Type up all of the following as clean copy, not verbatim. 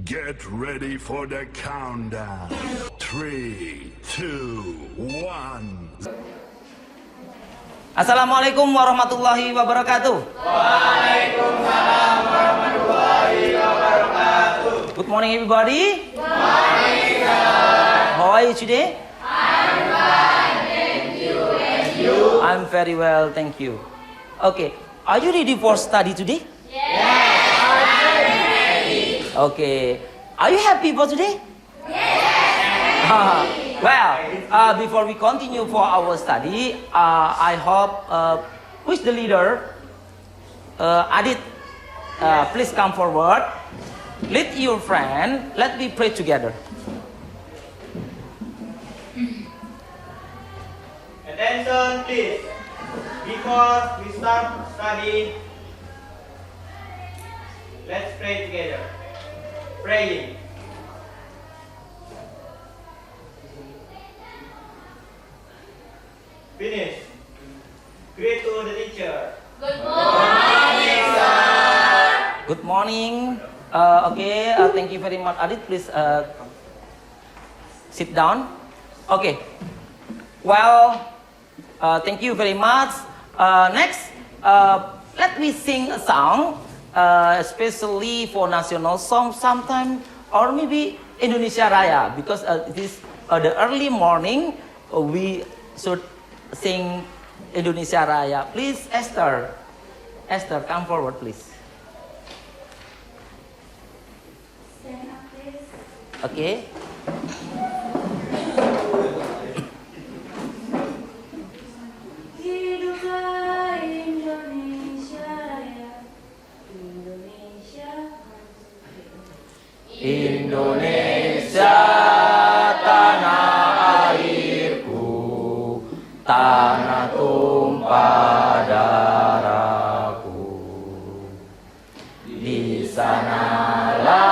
Get ready for the countdown. 3, 2, 1. Assalamualaikum warahmatullahi wabarakatuh. Waalaikumsalam warahmatullahi wabarakatuh. Good morning everybody. Good morning, sir. How are you today? I'm fine, thank you. And you? I'm very well, thank you. Okay, are you ready for study today? Yes, I'm ready. Okay, are you happy for today? Yes. Well, before we continue for our study, I hope who is the leader? Adit, please come forward. Lead your friend. Let me pray together. Attention please. Before we start study, let's pray together. Praying. Finish. Greet to the teacher. Good morning, sir. Good morning. Okay, thank you very much. Adit, please sit down. Okay. Well, thank you very much. Next, let me sing a song, especially for national song sometime, or maybe Indonesia Raya, because it is the early morning. We should sing Indonesia Raya. Please, Esther. Esther, come forward, please. Stand up, please. Okay. Hiduplah Indonesia Raya. Indonesia. Indonesia tanah airku, tanah tumpah darahku. Di sanalah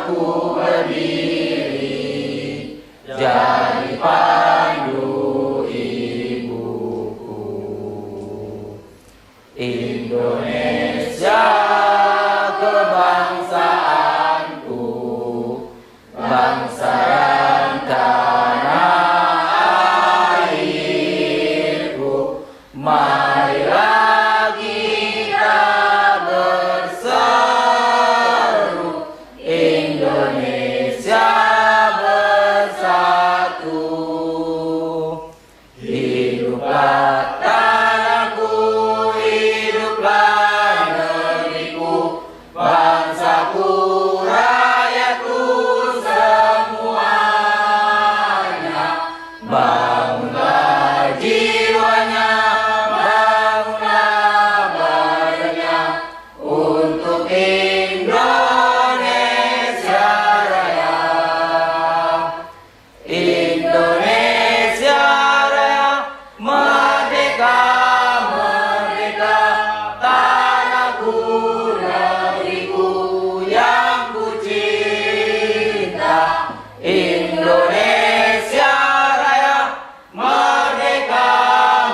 aku berdiri, jadi pandu ibuku. Indonesia kebangsaanku, bangsa yang tanah airku. Marilah kita berseru, Indonesia bersatu. Hiduplah tanahku, hiduplah negeriku, bangsaku, rakyatku semuanya. Bangunlah jiwanya, bangunlah badannya, untuk Indonesia Raya. Indonesia Raya, merdeka, merdeka, tanahku, negeriku yang ku cinta. Indonesia Raya, merdeka,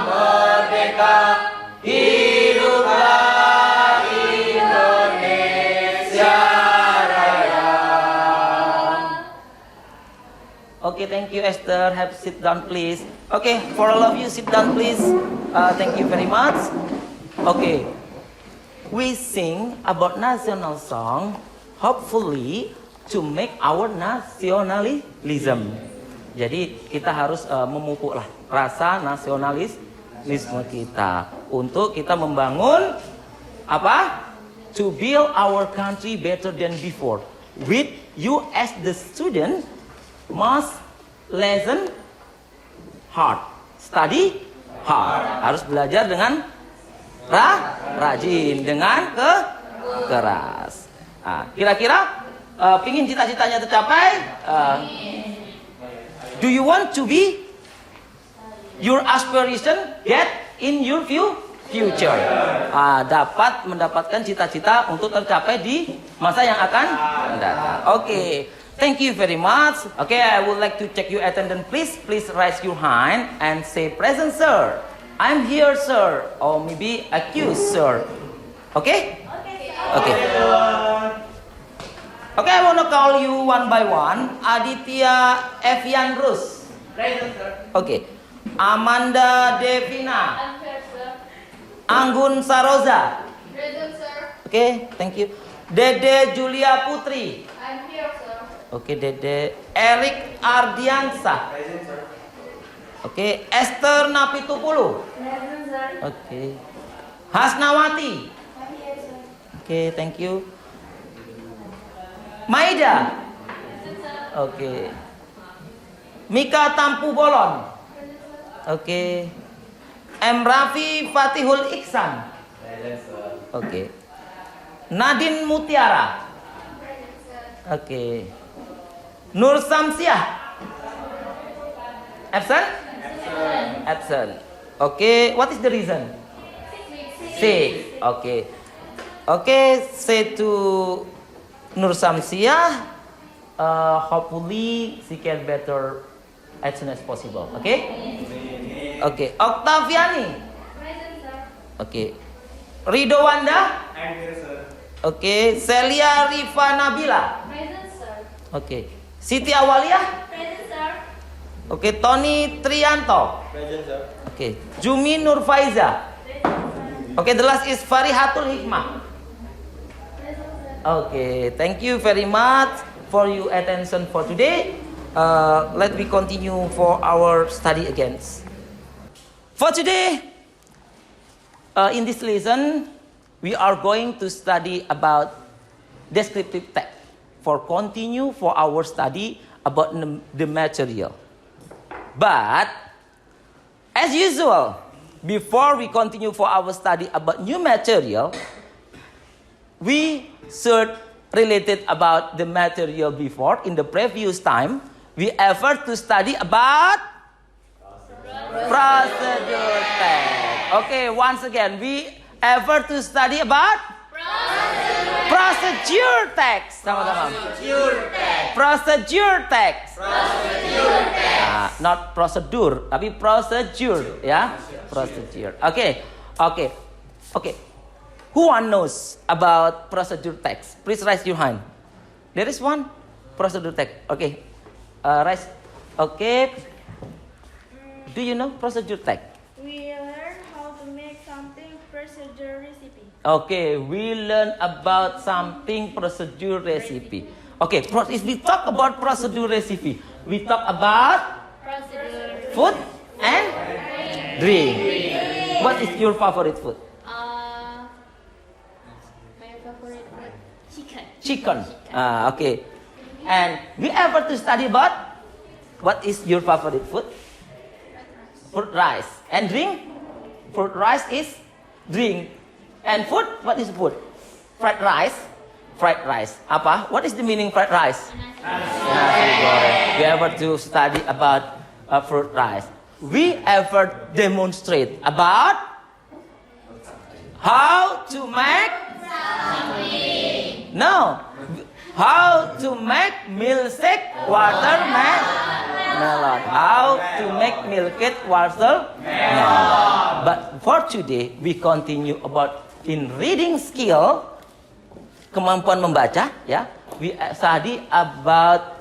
merdeka, hiduplah Indonesia Raya. Okay, thank you, Esther. Have sit down, please. Okay, for all of you, sit down, please. Thank you very much. Okay, we sing about national song, hopefully to make our nationalism. Jadi kita harus memupuklah rasa nasionalisme kita untuk kita membangun apa? To build our country better than before. With you as the student must listen hard, study hard. Harus belajar dengan rajin, dengan keras. Nah, kira-kira pingin cita-citanya tercapai? Do you want to be your aspiration get in your future? Dapat mendapatkan cita-cita untuk tercapai di masa yang akan datang. Okay. Thank you very much. Okay, I would like to check your attendance, please. Please raise your hand and say present, sir. I'm here, sir. Or maybe accused, sir. Okay? Okay. Okay. gonna call you one by one. Aditya Evian Rus. Present, sir. Okay. Amanda Devina. I'm here, sir. Anggun Saroza. Present, sir. Okay, thank you. Dede Julia Putri. I'm here, sir. Okay, Dede. Erik Ardiansa. Present, sir. Okay, Esther Napitupulu. Present, sir. Okay. Hasnawati. I'm here, sir. Okay, thank you. Maida. Present, sir. Okay. Mika Tampu Bolon. Present, sir. Okay. M. Rafi Fatihul Iksan. Present, sir. Okay. Nadine Mutiara. Present, sir. Okay. Nur Samsiah. Absent? Absent. Okay. What is the reason? Sick. Okay. Okay. Say to Nur Samsiah, hopefully she can better as soon as possible. Okay? Okay. Octaviani. Present, sir. Okay. Rido Wanda. I'm here, sir. Okay. Celia Rifa Nabila. Present, sir. Okay. Siti Awalia. Present, sir. Okay. Tony Trianto. Present, sir. Okay. Jumi Nurfaiza. Present, sir. Okay. The last is Farihatul Hikmah. Present, sir. Okay. Thank you very much for your attention for today. Let me continue for our study again. For today, in this lesson, we are going to study about descriptive text. For continue for our study about the material. But as usual, before we continue for our study about new material, we should related about the material before in the previous time. We effort to study about procedure text. Okay, once again, we effort to study about procedure text. Sama-sama. Procedure text. Not prosedur, tapi procedure, ya. Procedure. Okay, okay, okay. Who one knows about procedure text? Please raise your hand. There is one procedure text. Okay, raise. Okay. Do you know procedure text? We learn how to make something procedure recipe. Okay, we learn about something procedure recipe. Okay, if we talk about procedure recipe, we talk about Procedure. food and drink. What is your favorite food? My favorite food, chicken. Chicken. Okay. And we ever to study about what is your favorite food? Fruit rice. And drink? Fruit rice is drink. And food? What is food? Fried rice. Fried rice. Apa? What is the meaning fried rice? Nasi goreng. We ever to study about fruit rice. We ever demonstrate about how to make no. How to make milkshake watermelon. How to make milkshake watermelon. But for today, we continue about in reading skill, kemampuan membaca, ya. We study about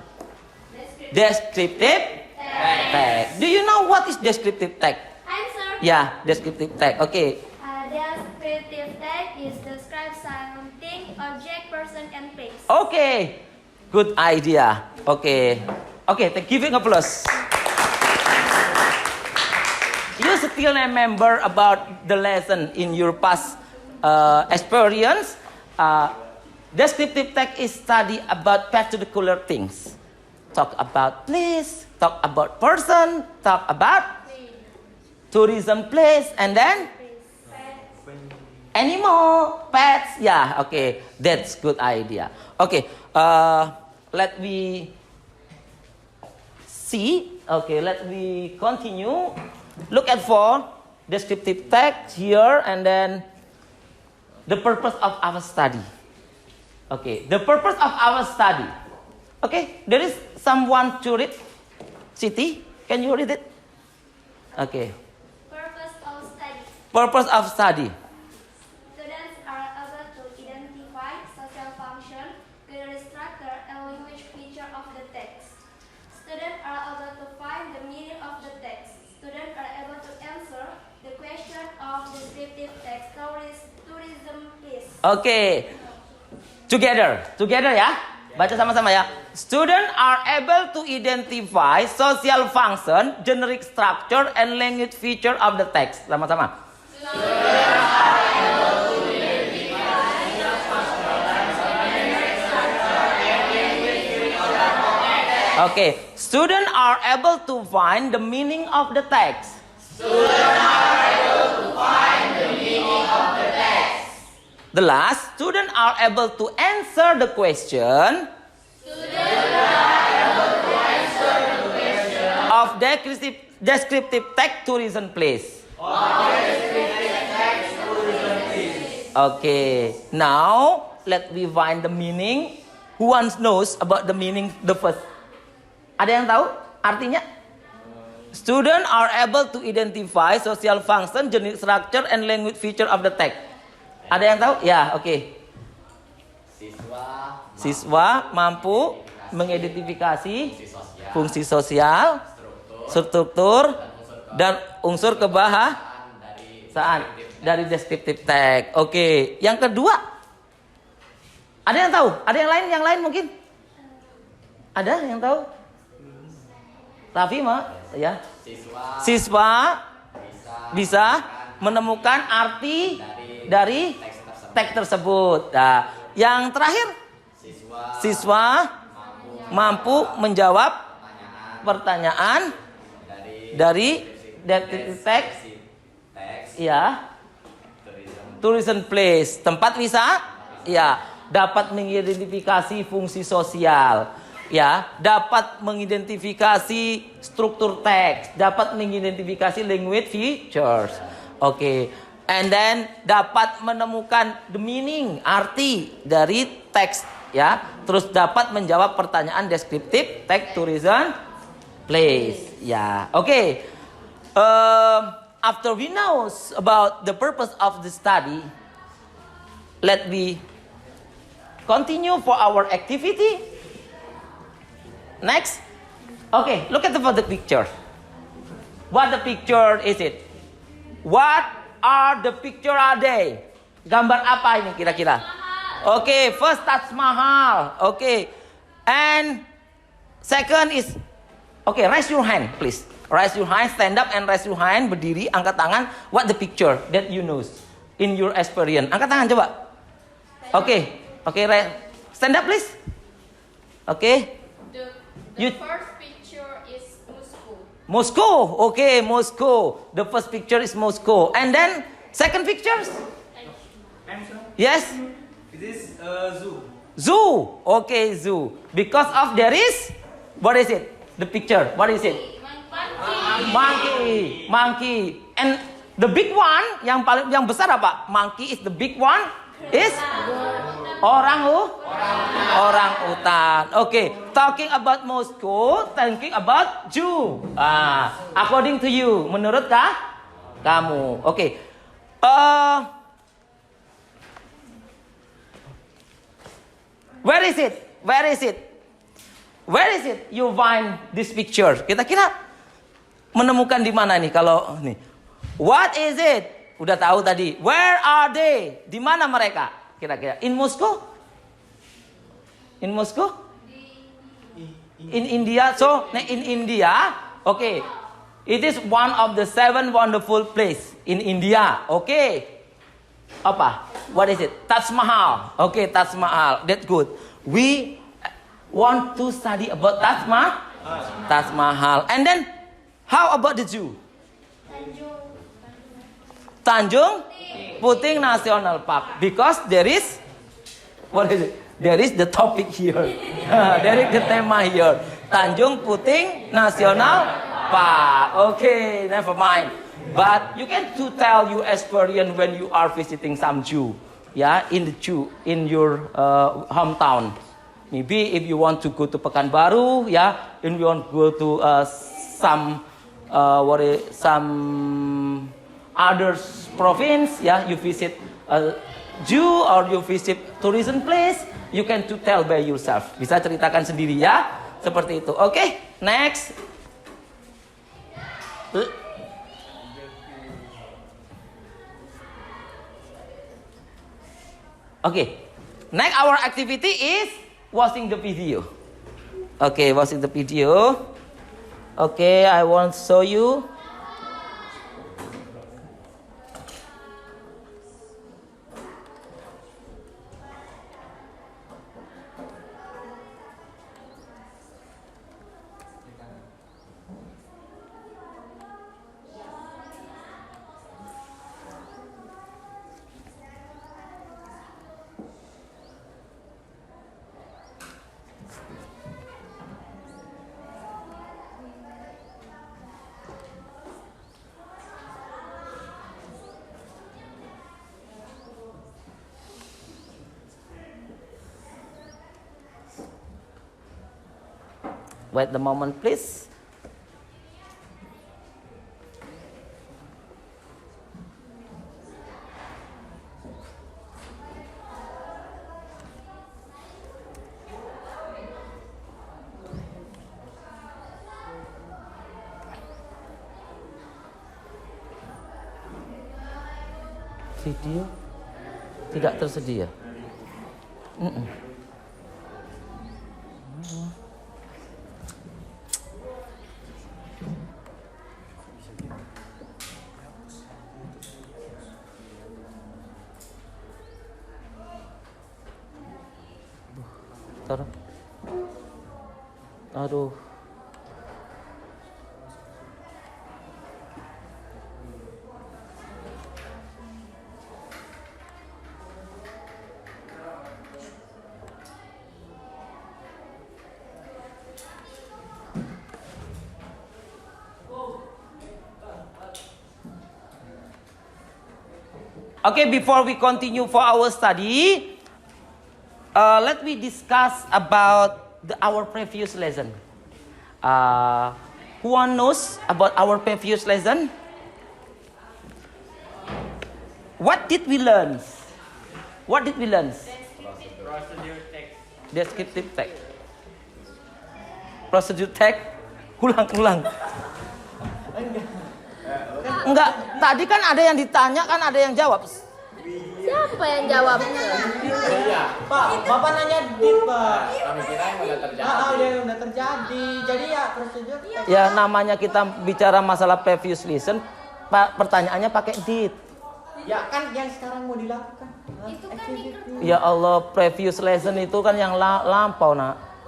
descriptive text. Do you know what is descriptive text? Answer. Yeah, descriptive text. Okay. Descriptive text is describe something, object, person, and place. Okay, good idea. Okay, okay, giving applause. You still remember about the lesson in your past experience? Descriptive text is study about particular things. Talk about place, talk about person, talk about tourism place, and then animal, pets. Yeah, okay, that's good idea. Okay, let me see. Okay, let me continue. Look at for descriptive text here, and then the purpose of our study. Okay, the purpose of our study. Okay, there is someone to read. Siti, can you read it? Okay. Purpose of study. Purpose of study. Students are able to identify social function, create structure, and link Oke. Together ya. Baca sama-sama ya. Students are able to identify social function, generic structure, and language feature of the text. Sama-sama. Okay, students are able to find the meaning of the text. The last, students are able to answer the question. Of descriptive text to reason place. Okay, now let me find the meaning. Who wants knows about the meaning the first? Ada yang tahu artinya? Students are able to identify social function, generic structure, and language feature of the text. Ada yang tahu? Ya, oke. Siswa mampu mengidentifikasi fungsi sosial, struktur, dan unsur kebahasaan dari descriptive text. Oke, yang kedua, ada yang tahu? Ada yang lain mungkin? Ada yang tahu? Raffi ya. Siswa bisa menemukan arti dari teks tersebut. Nah, yang terakhir, siswa mampu menjawab pertanyaan dari teks, ya, tourism place, tempat wisata, ya, dapat mengidentifikasi fungsi sosial, ya, dapat mengidentifikasi struktur teks, dapat mengidentifikasi language features. Oke. And then dapat menemukan the meaning, arti dari teks, ya. Terus dapat menjawab pertanyaan deskriptif teks tourism place, ya. Oke. After we know about the purpose of the study, let me continue for our activity. Next. Okay, look at the picture. What the picture is it? What are the picture are they? Gambar apa ini kira-kira? Okay, first Taj Mahal. Okay. And second is, okay, raise your hand please. Raise your hand, stand up and raise your hand, berdiri, angkat tangan. What the picture that you know in your experience? Angkat tangan coba. Okay. Okay, stand up please. Okay. The first picture is Moscow. Moscow. Okay, Moscow. The first picture is Moscow. And then second pictures? Yes. It is zoo. Zoo. Okay, zoo. Because of there is, what is it? The picture. What is it? Monkey. And the big one, yang besar apa? Monkey is the big one. Is orang utan. Okay, talking about Moscow, thinking about zoo. According to you, menurut kamu. Okay. Where is it? You find this picture. Kira-kira menemukan di mana nih kalau nih? What is it? Udah tahu tadi. Where are they? Di mana mereka? Kira-kira in Moscow? In Moscow? In India. So, in India, okay. It is one of the 7 wonderful place in India. Okay. Apa? What is it? Taj Mahal. Okay, Taj Mahal. That's good. We want to study about Taj Mahal. And then, how about the zoo? Tanjung Puting National Park. Because there is, what is it? There is the topic here. There is the tema here. Tanjung Puting National Park. Okay, never mind. But you can to tell your experience when you are visiting some zoo. Yeah, in the zoo, in your hometown. Maybe if you want to go to Pekanbaru, yeah, and you want to go to some other province, yeah, you visit a zoo or you visit tourism place, you can to tell by yourself. Bisa ceritakan sendiri ya, seperti itu. Okay, next. Okay. Next, our activity is watching the video. Okay, watching the video. Okay, I want to show you. Wait the moment, please. Video tidak tersedia. Taruh. Aduh. Okay, before we continue for our study, let me discuss about our previous lesson. Who knows about our previous lesson? What did we learn? What did we learn? Procedure text. Descriptive text. Procedure text. Ulang. Enggak, tadi kan ada yang ditanya, kan ada yang jawab. Siapa yang jawabnya? Pak, Bapak nanya dit, Pak. Kami kira yang udah terjadi. Yang udah terjadi. Jadi ya prosedur. Ya namanya kita bicara masalah previous lesson, pertanyaannya pakai did. Ya kan yang sekarang mau dilakukan. Itu kan Ya Allah, previous lesson itu kan yang lampau, Nak.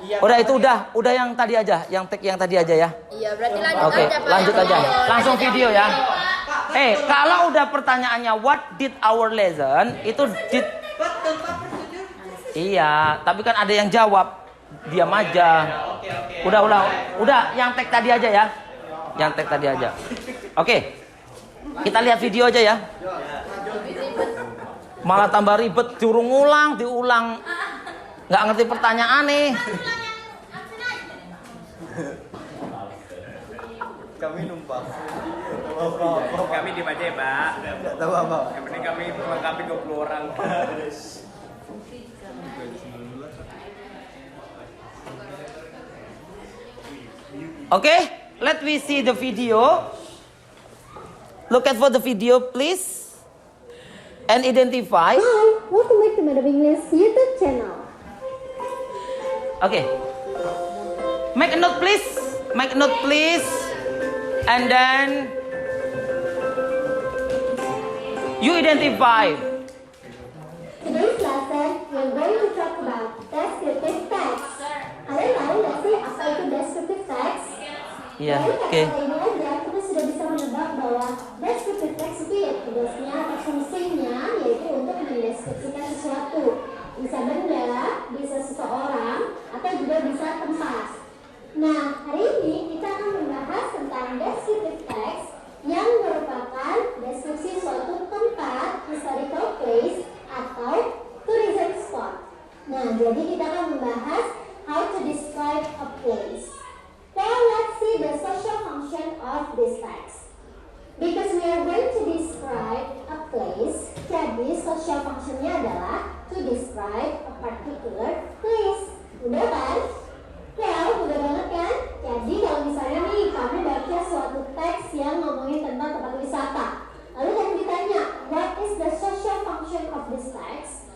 Iya, Udah itu udah yang tadi aja, yang tadi aja ya. Iya, berarti lanjut Oke, aja Pak. lanjut aja. Langsung video ya. Kalau udah pertanyaannya what did our lesson, itu did. Iya, tapi kan ada yang jawab, diam aja. Udah, yang tag tadi aja ya. Yang tag tadi aja. Oke. Kita lihat video aja ya. Malah tambah ribet, diulang. Nggak ngerti pertanyaan nih. Kami numpang. Kami di aja ya, Pak. Enggak tahu apa. Yang penting kami melengkapi 20 orang. Okay, let me see the video. Look at for the video, please, and identify. Hi, welcome back to Madam English YouTube channel. Okay. Make a note, please. And then you identify. Today's lesson, we're going to talk about descriptive text. Kalian tahu nggak sih apa itu descriptive text? Iya, Dari oke. kata ini aja, kita sudah bisa menebak bahwa descriptive text itu ya tugasnya atau fungsinya yaitu untuk mendeskripsikan sesuatu. Bisa benda, bisa seseorang, atau juga bisa tempat. Nah, hari ini kita akan membahas tentang descriptive text yang merupakan deskripsi suatu tempat, historical place, atau tourism spot. Nah, jadi kita akan membahas how to describe a place. Now, let's see the social function of this text. Because we are going to describe a place, jadi social functionnya adalah to describe a particular place. Udah kan? Well, udah banget kan? Jadi kalau misalnya nih kamu baca suatu teks yang ngomongin tentang tempat wisata, lalu kamu ditanya, what is the social function of this text?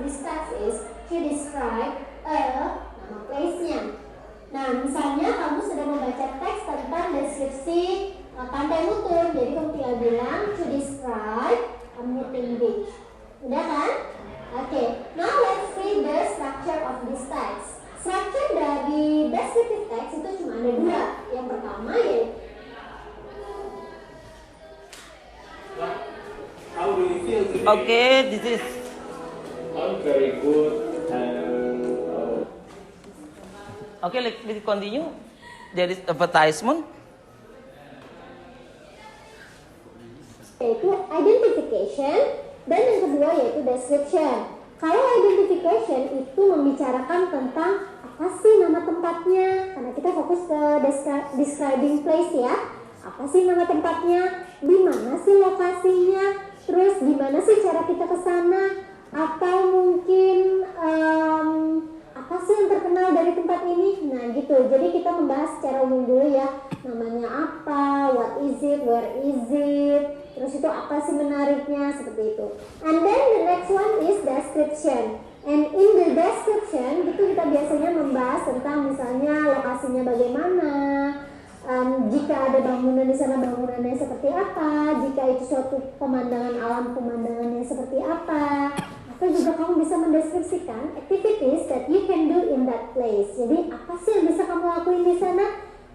this text is to describe nama place-nya. Nah, misalnya kamu sudah membaca teks tentang deskripsi pantai Mutun, jadi kamu tinggal bilang to describe a Mutun beach. Udah kan? Oke, now let's read the structure of this text. Structure dari descriptive text itu cuma ada dua. Yang pertama yaitu How do you feel today? Okay, this is I'm very good and okay. Let's continue. There is advertisement. yaitu identification dan yang kedua yaitu description. Kalau identification itu membicarakan tentang apa sih nama tempatnya, karena kita fokus ke describing place ya. Apa sih nama tempatnya, di mana sih lokasinya, terus gimana sih cara kita ke sana, atau mungkin apa sih yang terkenal dari tempat ini. Nah gitu, jadi kita membahas secara umum dulu ya, namanya apa, what is it, where is it, terus itu apa sih menariknya, seperti itu. And then the next one is description. And in the description itu kita biasanya membahas tentang misalnya lokasinya bagaimana, jika ada bangunan di sana bangunannya seperti apa, jika itu suatu pemandangan alam pemandangannya seperti apa. Atau juga kamu bisa mendeskripsikan activities that you can do in that place. Jadi apa sih yang bisa kamu lakuin di sana?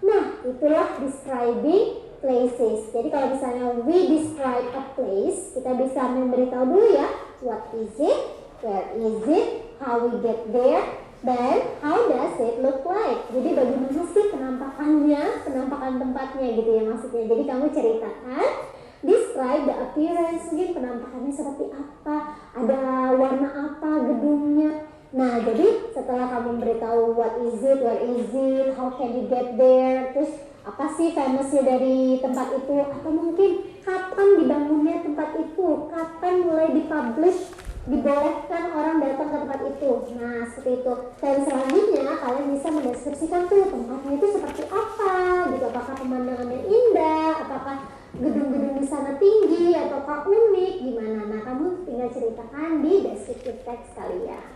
Nah, itulah describing places. Jadi kalau misalnya we describe a place, kita bisa memberitahu dulu ya, what is it, where is it, how we get there, then how does it look like. Jadi bagaimana sih penampakannya, penampakan tempatnya gitu ya maksudnya. Jadi kamu ceritakan, describe the appearance, mungkin penampakannya seperti apa, ada warna apa gedungnya. Nah, jadi setelah kamu memberitahu what is it, where is it, how can you get there, terus apa sih famousnya dari tempat itu, atau mungkin kapan dibangunnya tempat itu, kapan mulai dipublish, dibolehkan orang datang ke tempat itu. Nah, seperti itu. Dan selanjutnya kalian bisa mendeskripsikan tuh tempatnya itu seperti apa gitu, apakah pemandangannya indah, apakah gedung-gedung di sana tinggi ataukah unik, gimana. Nah, kamu tinggal ceritakan di descriptive text kalian.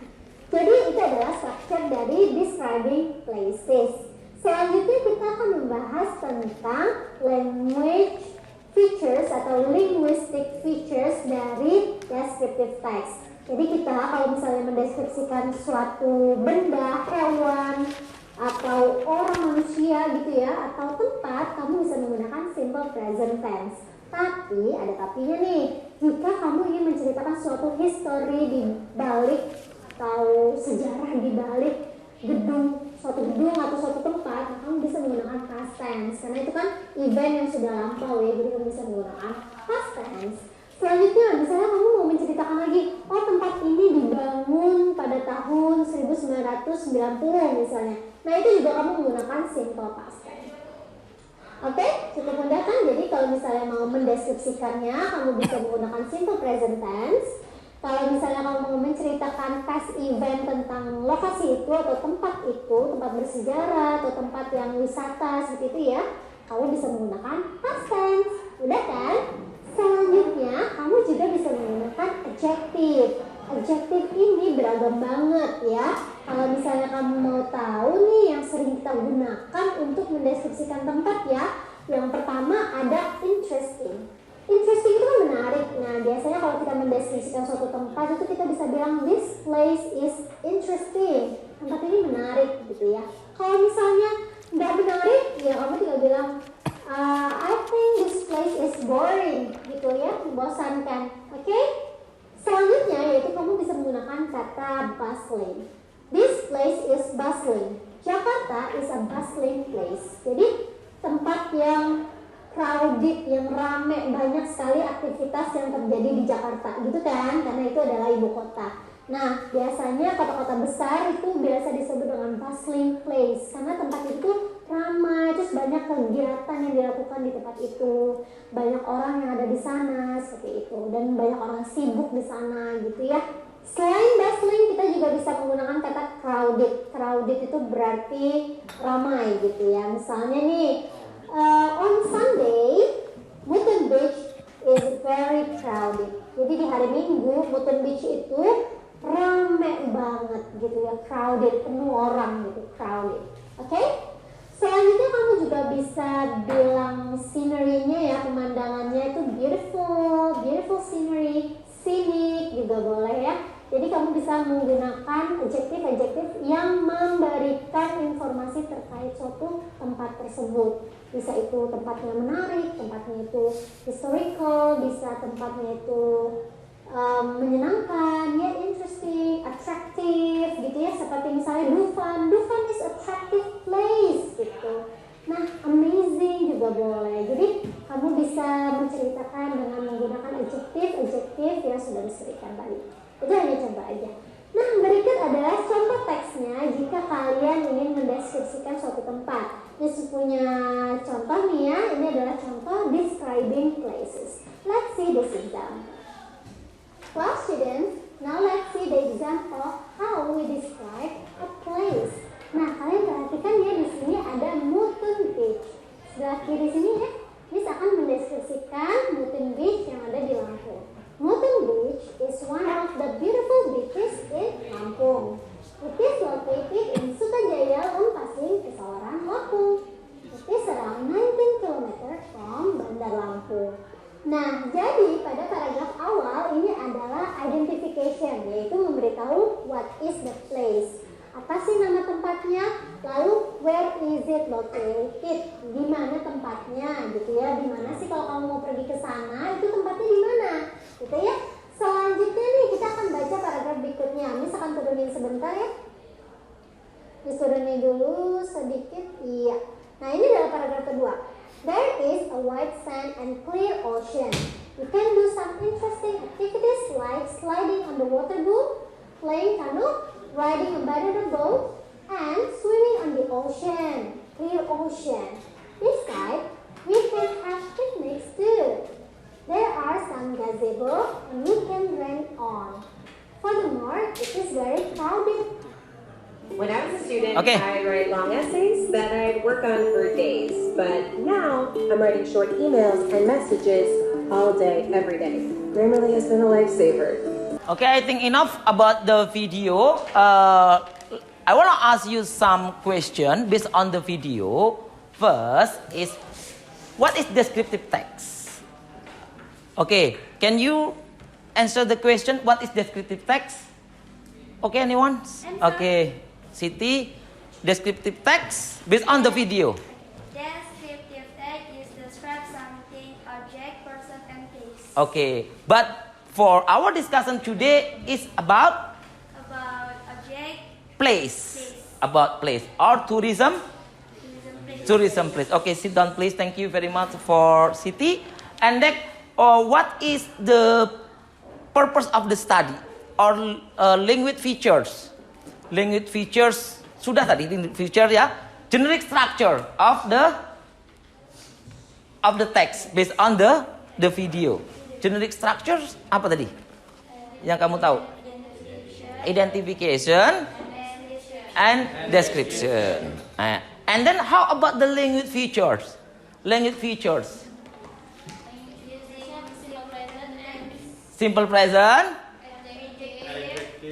Jadi itu adalah structure dari describing places. Selanjutnya kita akan membahas tentang language features atau linguistic features dari descriptive text. Jadi kita kalau misalnya mendeskripsikan suatu benda, hewan, atau orang manusia gitu ya, atau tempat, kamu bisa menggunakan simple present tense. Tapi ada tapinya nih, jika kamu ingin menceritakan suatu history di balik atau sejarah di balik suatu gedung atau suatu tempat, kamu bisa menggunakan past tense karena itu kan event yang sudah lampau ya, jadi kamu bisa menggunakan past tense. Selanjutnya, misalnya kamu mau menceritakan lagi, oh tempat ini dibangun pada tahun 1990 misalnya. Nah itu juga kamu menggunakan simple past tense. Oke, cukup mudah kan? Jadi kalau misalnya mau mendeskripsikannya, kamu bisa menggunakan simple present tense. Kalau misalnya kamu mau menceritakan past event tentang lokasi itu atau tempat itu, tempat bersejarah atau tempat yang wisata seperti itu ya, kamu bisa menggunakan past tense. Udah kan? Selanjutnya, kamu juga bisa menggunakan adjective. Adjective ini beragam banget ya. Kalau misalnya kamu mau tahu nih yang sering kita gunakan untuk mendeskripsikan tempat ya, yang pertama ada interesting. Interesting itu kan menarik. Nah, biasanya kalau kita mendeskripsikan suatu tempat itu kita bisa bilang this place is interesting. Tempat ini menarik gitu ya. Kalau misalnya nggak menarik, ya kamu tinggal bilang I think this place is boring gitu ya, membosankan. Oke? Selanjutnya yaitu kamu bisa menggunakan kata bustling. This place is bustling. Jakarta is a bustling place. Jadi tempat yang crowded, yang rame, banyak sekali aktivitas yang terjadi di Jakarta gitu kan, karena itu adalah ibu kota. Nah, biasanya kota-kota besar itu biasa disebut dengan bustling place karena tempat itu ramai, terus banyak kegiatan yang dilakukan di tempat itu, banyak orang yang ada di sana seperti itu, dan banyak orang sibuk di sana gitu ya. Selain bustling, kita juga bisa menggunakan kata crowded. Crowded itu berarti ramai gitu ya. Misalnya nih, on Sunday, Mutton Beach is very crowded. Jadi di hari Minggu, Mutton Beach itu ramai gitu ya, crowded, penuh orang gitu, crowded. Oke? Selanjutnya kamu juga bisa bilang scenery-nya ya, pemandangannya itu beautiful, beautiful scenery, scenic juga boleh ya. Jadi kamu bisa menggunakan adjektif-adjektif yang memberikan informasi terkait suatu tempat tersebut. Bisa itu tempatnya menarik, tempatnya itu historical, bisa tempatnya itu menyenangkan, ya interesting, attractive gitu ya. Seperti misalnya Dufan, Dufan is attractive place gitu. Nah, amazing juga boleh. Jadi kamu bisa menceritakan dengan menggunakan adjektif-adjektif yang sudah disebutkan tadi. Itu hanya contoh aja. Nah, berikut adalah contoh teksnya jika kalian ingin mendeskripsikan suatu tempat. Ini punya contoh nih ya, ini adalah contoh describing places. Let's see this example. Well students, now let's see the example how we describe a place. Nah, kalian perhatikan ya, di sini ada Mutun Beach. Sebelah kiri sini ya, ini akan mendeskripsikan Mutun Beach yang ada di Lampung. Mutun Beach is one of the beautiful beaches in Lampung. It is located in Sukajaya, Lompasing, Pesawaran, Lampung. It is around 19 km from Bandar Lampung. Nah, jadi pada paragraf awal ini adalah identification, yaitu memberitahu what is the place. Apa sih nama tempatnya? Lalu where is it located? Di mana tempatnya gitu ya? Di mana sih kalau kamu mau pergi ke sana, itu tempatnya di mana? Gitu ya. Selanjutnya nih kita akan baca paragraf berikutnya. Misalkan turunin sebentar ya. Diturunin dulu sedikit. Iya. Nah, ini adalah paragraf kedua. There is a white sand and clear ocean. You can do some interesting activities like sliding on the water boom, playing canoe, riding a banana boat, and swimming on the ocean. Clear ocean. Beside, we can have picnics too. There are some gazebo and you can rent on. Furthermore, it is very crowded. When I was a student, Okay. I'd write long essays that I'd work on for days. But now, I'm writing short emails and messages all day, every day. Grammarly has been a lifesaver. Okay, I think enough about the video. I want to ask you some question based on the video. First is, what is descriptive text? Okay, can you answer the question, what is descriptive text? Okay, anyone? Okay, Siti, descriptive text based on the video. Descriptive text is describe something, object, person, and place. Okay, but for our discussion today is about Object, place. About place or tourism. place. Tourism place. Okay, sit down please. Thank you very much for Siti. And then, what is the purpose of the study or language features? Language features sudah tadi feature ya. Generic structure of the text based on the video. Generic structures apa tadi? Yang kamu tahu? Identification and description. And then how about the language features? Language features. Simple present,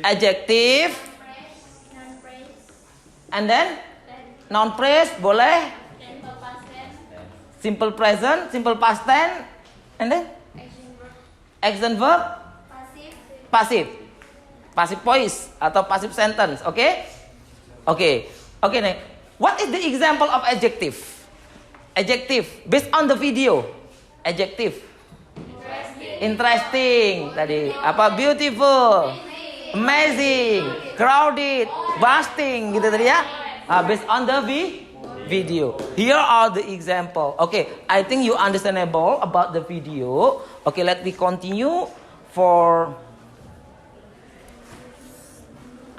adjective, and then noun phrase boleh. Simple present, simple past tense, and then action verb, passive, passive voice atau passive sentence. Okay, okay, okay. Next, what is the example of adjective? Adjective based on the video. Adjective. Interesting tadi apa, beautiful, amazing, crowded, busting gitu tadi ya. Based on the video. Here are the example. Okay, I think you understandable about the video. Okay, let me continue for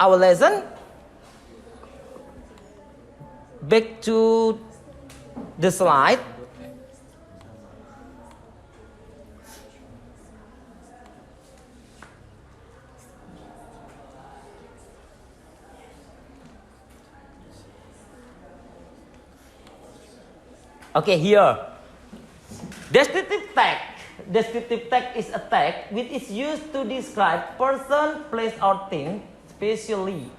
our lesson. Back to the slide. Okay, here. Descriptive text. Descriptive text is a text which is used to describe person, place, or thing specifically,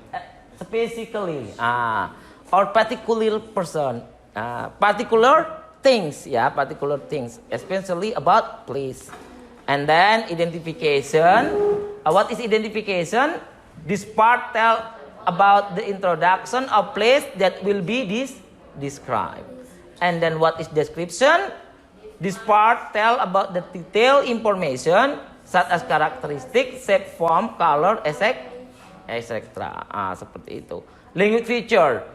or particular person, particular things, ya, particular things, especially about place. And then identification. What is identification? This part tell about the introduction of place that will be described. And then what is description? This part tell about the detailed information such as characteristic, shape, form, color, etc. Seperti itu. Language feature.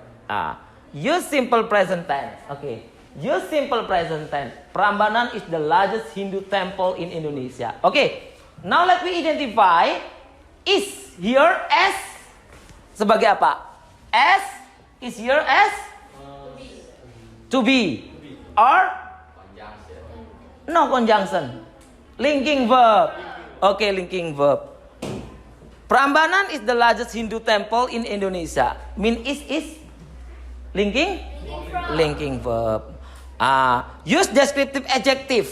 Use simple present tense. Okay. Use simple present tense. Prambanan is the largest Hindu temple in Indonesia. Okay. Now let me identify is here as sebagai apa? As is here as to be or no conjunction. Linking verb. Okay, linking verb. Prambanan is the largest Hindu temple in Indonesia. Mean is linking? Linking verb. Use descriptive adjective.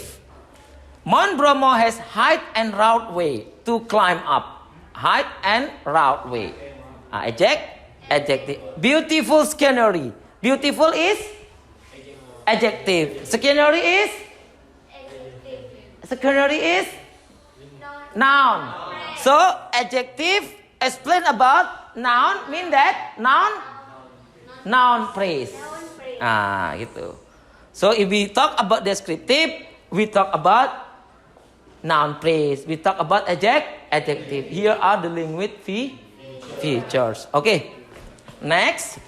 Mount Bromo has height and route way to climb up. Height and route way. Adjective. Beautiful scenery. Beautiful is adjective. Scenery is noun. So adjective explain about noun mean that noun phrase. Gitu. So if we talk about descriptive, we talk about noun phrase. We talk about adjective. Here are the language features. Okay. Next.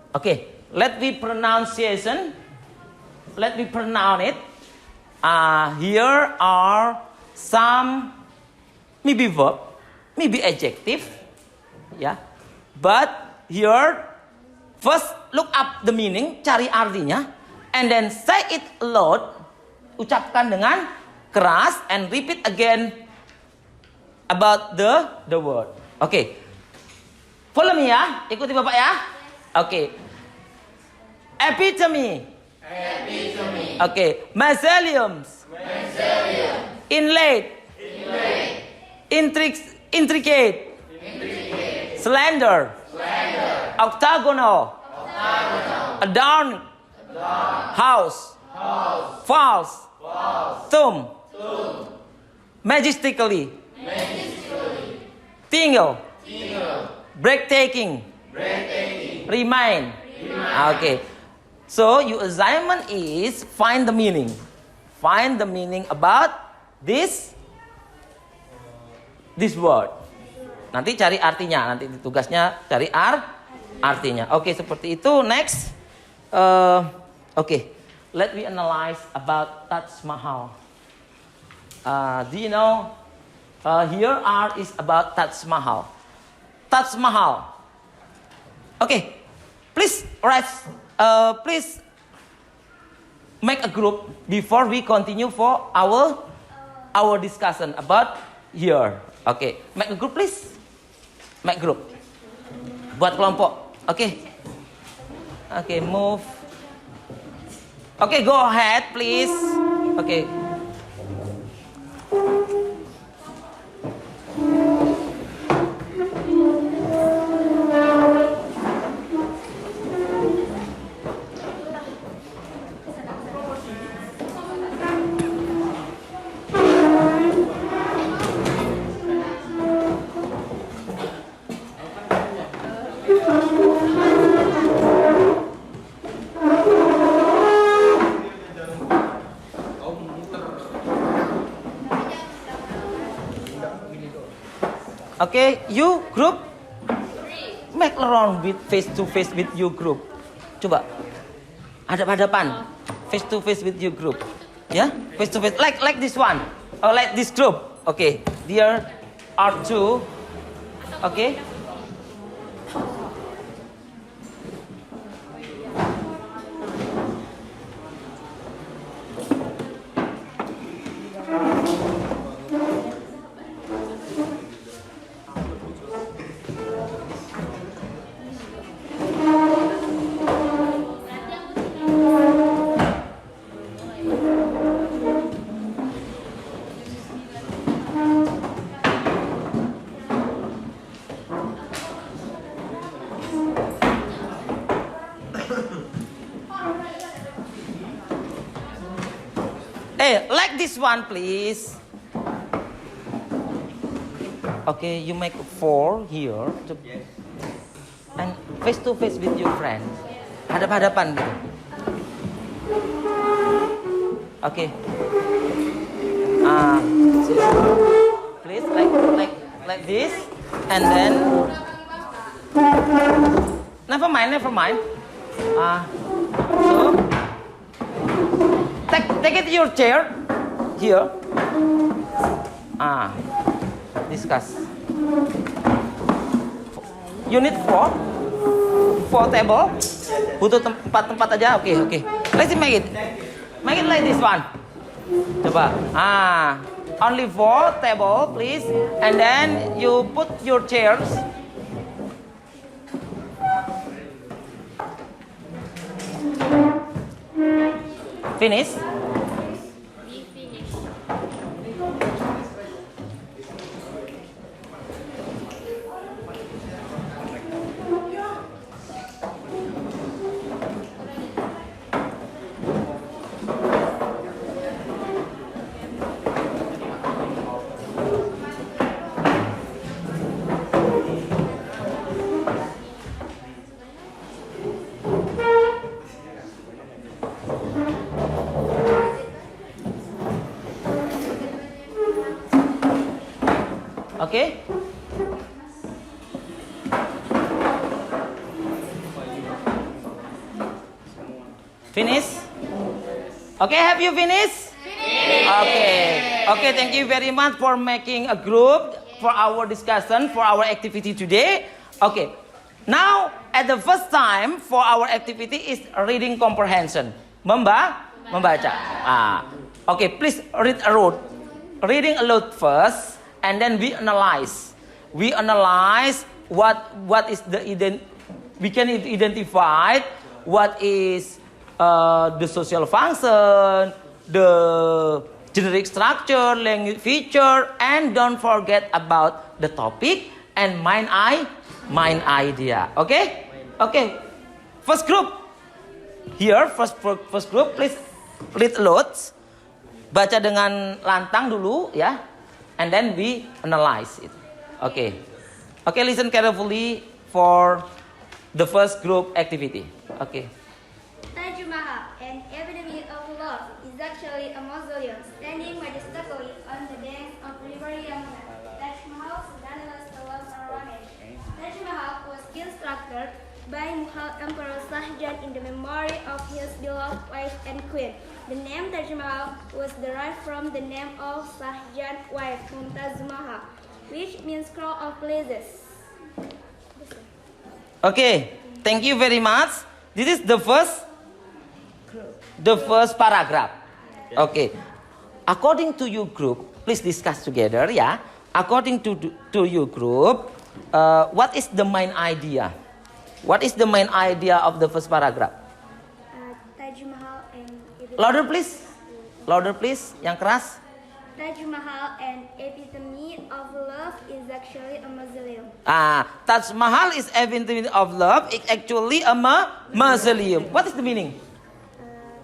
Okay, let me pronounce it. Here are some maybe verb, maybe adjective, yeah. But here, first look up the meaning, cari artinya, and then say it aloud, ucapkan dengan keras, and repeat again about the word. Okay, follow me ya, ikuti bapak ya. Okay. Epitome. Okay. Mesotheliums. Inlaid. Intricate. Slender. Octagonal. Adorned. House. False. Tomb. Majestically. Tingle. Breathtaking. Remain. Okay. So your assignment is find the meaning. Find the meaning about this word. Nanti cari artinya. Nanti tugasnya cari artinya. Oke, seperti itu. Next. Okay. Let me analyze about Taj Mahal. Do you know? Here is about Taj Mahal. Taj Mahal. Okay. Please please make a group before we continue for our discussion about here. Okay, make a group please. Make group. Buat kelompok. Okay. Okay, move. Okay, go ahead please. Okay. Okay, you group make around with face to face with you group. Coba hadap-hadapan, face to face with you group. Ya, yeah? Face to face like this one. Or like this group. Okay, there are two. Okay. Okay, like this one, please. Okay, you make 4 here. And face to face with your friend. Hadap-hadapan gitu. Okay. Please like this, and then never mind. So take it to your chair here. Discuss. You need 4 table. Butuh tempat aja. Okay. Let's make it like this one. Coba. Only 4 table, please. And then you put your chairs. Finish. We finish. Okay. Finish? Okay, have you finished? Okay, thank you very much for making a group for our discussion, for our activity today. Okay, now at the first time for our activity is reading comprehension. Membaca. Okay, please read aloud. Reading aloud first, and then we analyze. We analyze what is we can identify what is the social function, the generic structure, language feature, and don't forget about the topic and main idea. Okay? First group. Here, first group, please read aloud. Baca dengan lantang dulu, ya. And then we analyze it. Okay, listen carefully for the first group activity. Okay. Taj Mahal, an epitome of love, is actually a mausoleum standing majestically on the banks of River Yamuna. Taj Mahal was a love ornament. Taj Mahal was constructed by Mughal Emperor Shah Jahan in the memory of his beloved wife and queen. The name Taj Mahal was derived from the name of Shah Jahan's wife, Mumtaz Mahal, which means crown of palaces. Okay, thank you very much. This is the first paragraph. Okay, according to your group, please discuss together, ya. According to your group, what is the main idea? What is the main idea of the first paragraph? Taj Mahal and Louder please. Yang keras. Taj Mahal, an epitome of love, is actually a mausoleum. Taj Mahal is epitome of love. It's actually a mausoleum. What is the meaning?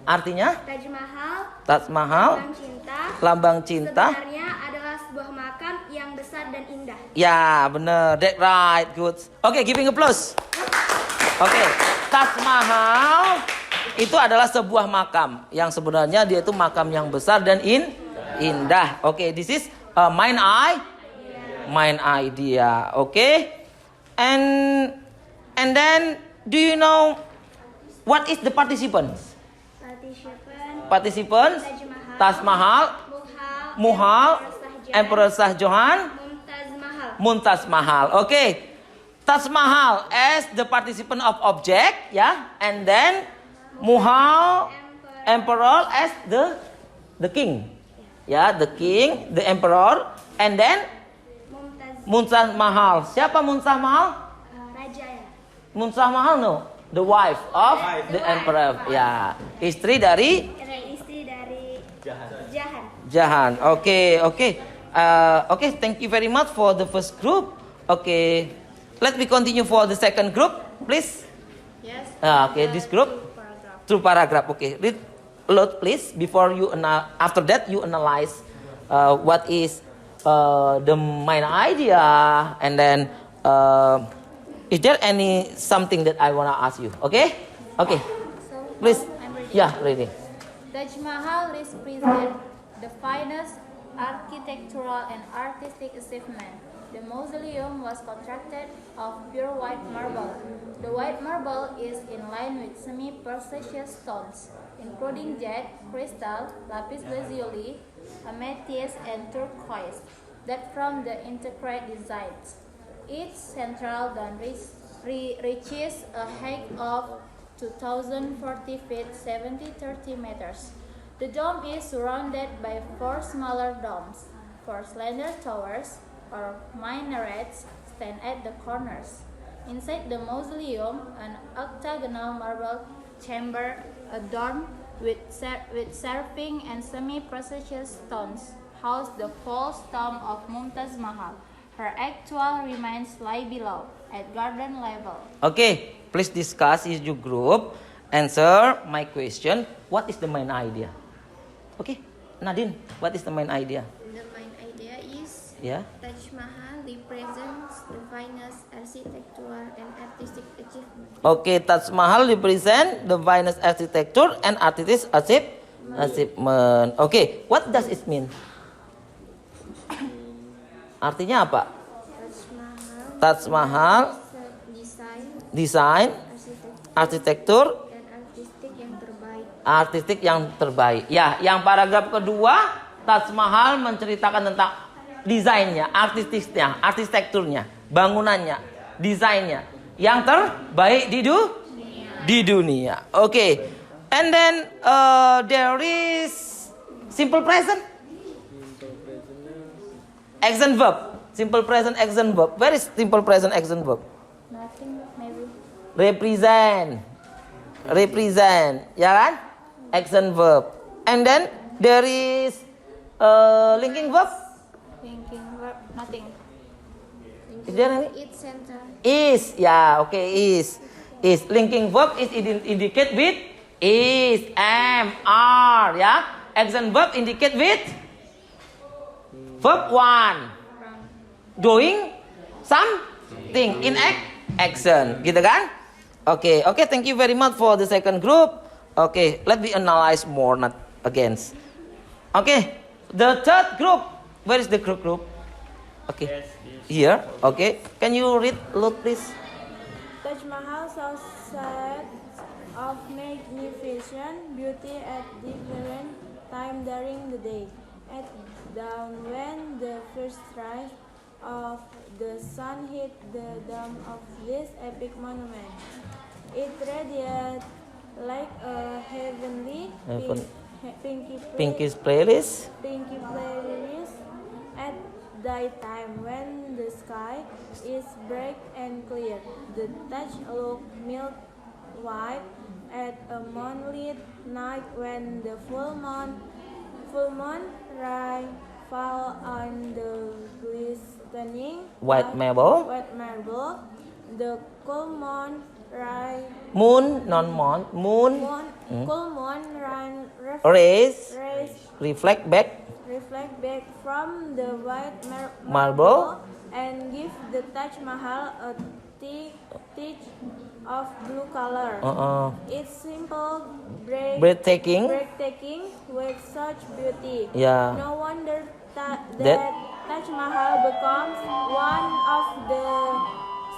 Artinya? Taj Mahal, lambang cinta. sebenarnya adalah sebuah makam yang besar dan indah. Ya, benar. That right. Good. Okay, giving applause. Okay, Taj Mahal itu adalah sebuah makam yang sebenarnya dia itu makam yang besar dan indah. Okay, this is main idea. Okay, and then do you know what is the participants? Participants. Taj Mahal, Mughal, Emperor Shah Jahan, Mumtaz Mahal. Okay. Taj Mahal as the participant of object, ya, and then Mughal Emperor as the king, ya, the king, the emperor, and then Mumtaz Mahal. Siapa Mumtaz Mahal? Raja, ya. Mumtaz Mahal the wife of the emperor, ya, istri dari Jahan. Okay. Thank you very much for the first group. Okay. Let me continue for the second group, please. Yes. Okay, this group. Two paragraph. Okay, read lot, please. Before you after that you analyze what is the main idea, and then is there any something that I wanna ask you? Okay, okay. So, Please. I'm ready. Yeah, ready. Taj Mahal represents the finest architectural and artistic achievement. The mausoleum was constructed of pure white marble. The white marble is in line with semi-precious stones, including jade, crystal, lapis lazuli, amethyst, and turquoise, that form the intricate designs. Each central dome reaches a height of 2,040 feet, 30 meters. The dome is surrounded by 4 smaller domes. 4 slender towers, or minarets, stand at the corners. Inside the mausoleum, an octagonal marble chamber adorned with serving and semi-precious stones house the false tomb of Mumtaz Mahal. Her actual remains lie below, at garden level. Okay, please discuss in your group. Answer my question. What is the main idea? Okay, Nadine, what is the main idea? The main idea is Yeah. Taj Mahal represents the finest architectural and artistic achievement. Okay, Taj Mahal represent the finest architecture and artistic achievement. Okay, what does it mean? Artinya apa? Taj Mahal desain, arsitektur, dan artistik yang terbaik. artistik yang terbaik. Ya, yang paragraf kedua, Taj Mahal menceritakan tentang desainnya, artistiknya, arsitekturnya, bangunannya, desainnya yang terbaik di dunia. Okay, and then there is simple present, action verb, simple present action verb. Where is simple present action verb? Nothing, maybe. Represent, ya kan? Action verb. And then there is linking verb. Thinking verb, nothing. Is there any? Its center. Is, ya, okay, is. Linking verb is indicate with is, am, are, ya. Action verb indicate with verb one. Doing something in action, gitu kan? Okay, thank you very much for the second group. Okay, let me analyze more, not against. Okay, the third group. Where is the group? Okay, here. Okay, can you read loud, please? Taj Mahal saw sights of magnificent beauty at different times during the day. At dawn, when the first rays of the sun hit the dome of this epic monument, it radiated like a heavenly pinky playlist. At daytime, when the sky is bright and clear, the Taj looked milk white. At a moonlit night, when the full moon ray fall on the glistening White marble. the full moon ray Moon, non-moon. full moon Rays. rays Reflect back. from the white Marble. and give the Taj Mahal a touch of blue color. It's simple, Breathtaking. with such beauty. Yeah. No wonder that That- Taj Mahal becomes one of the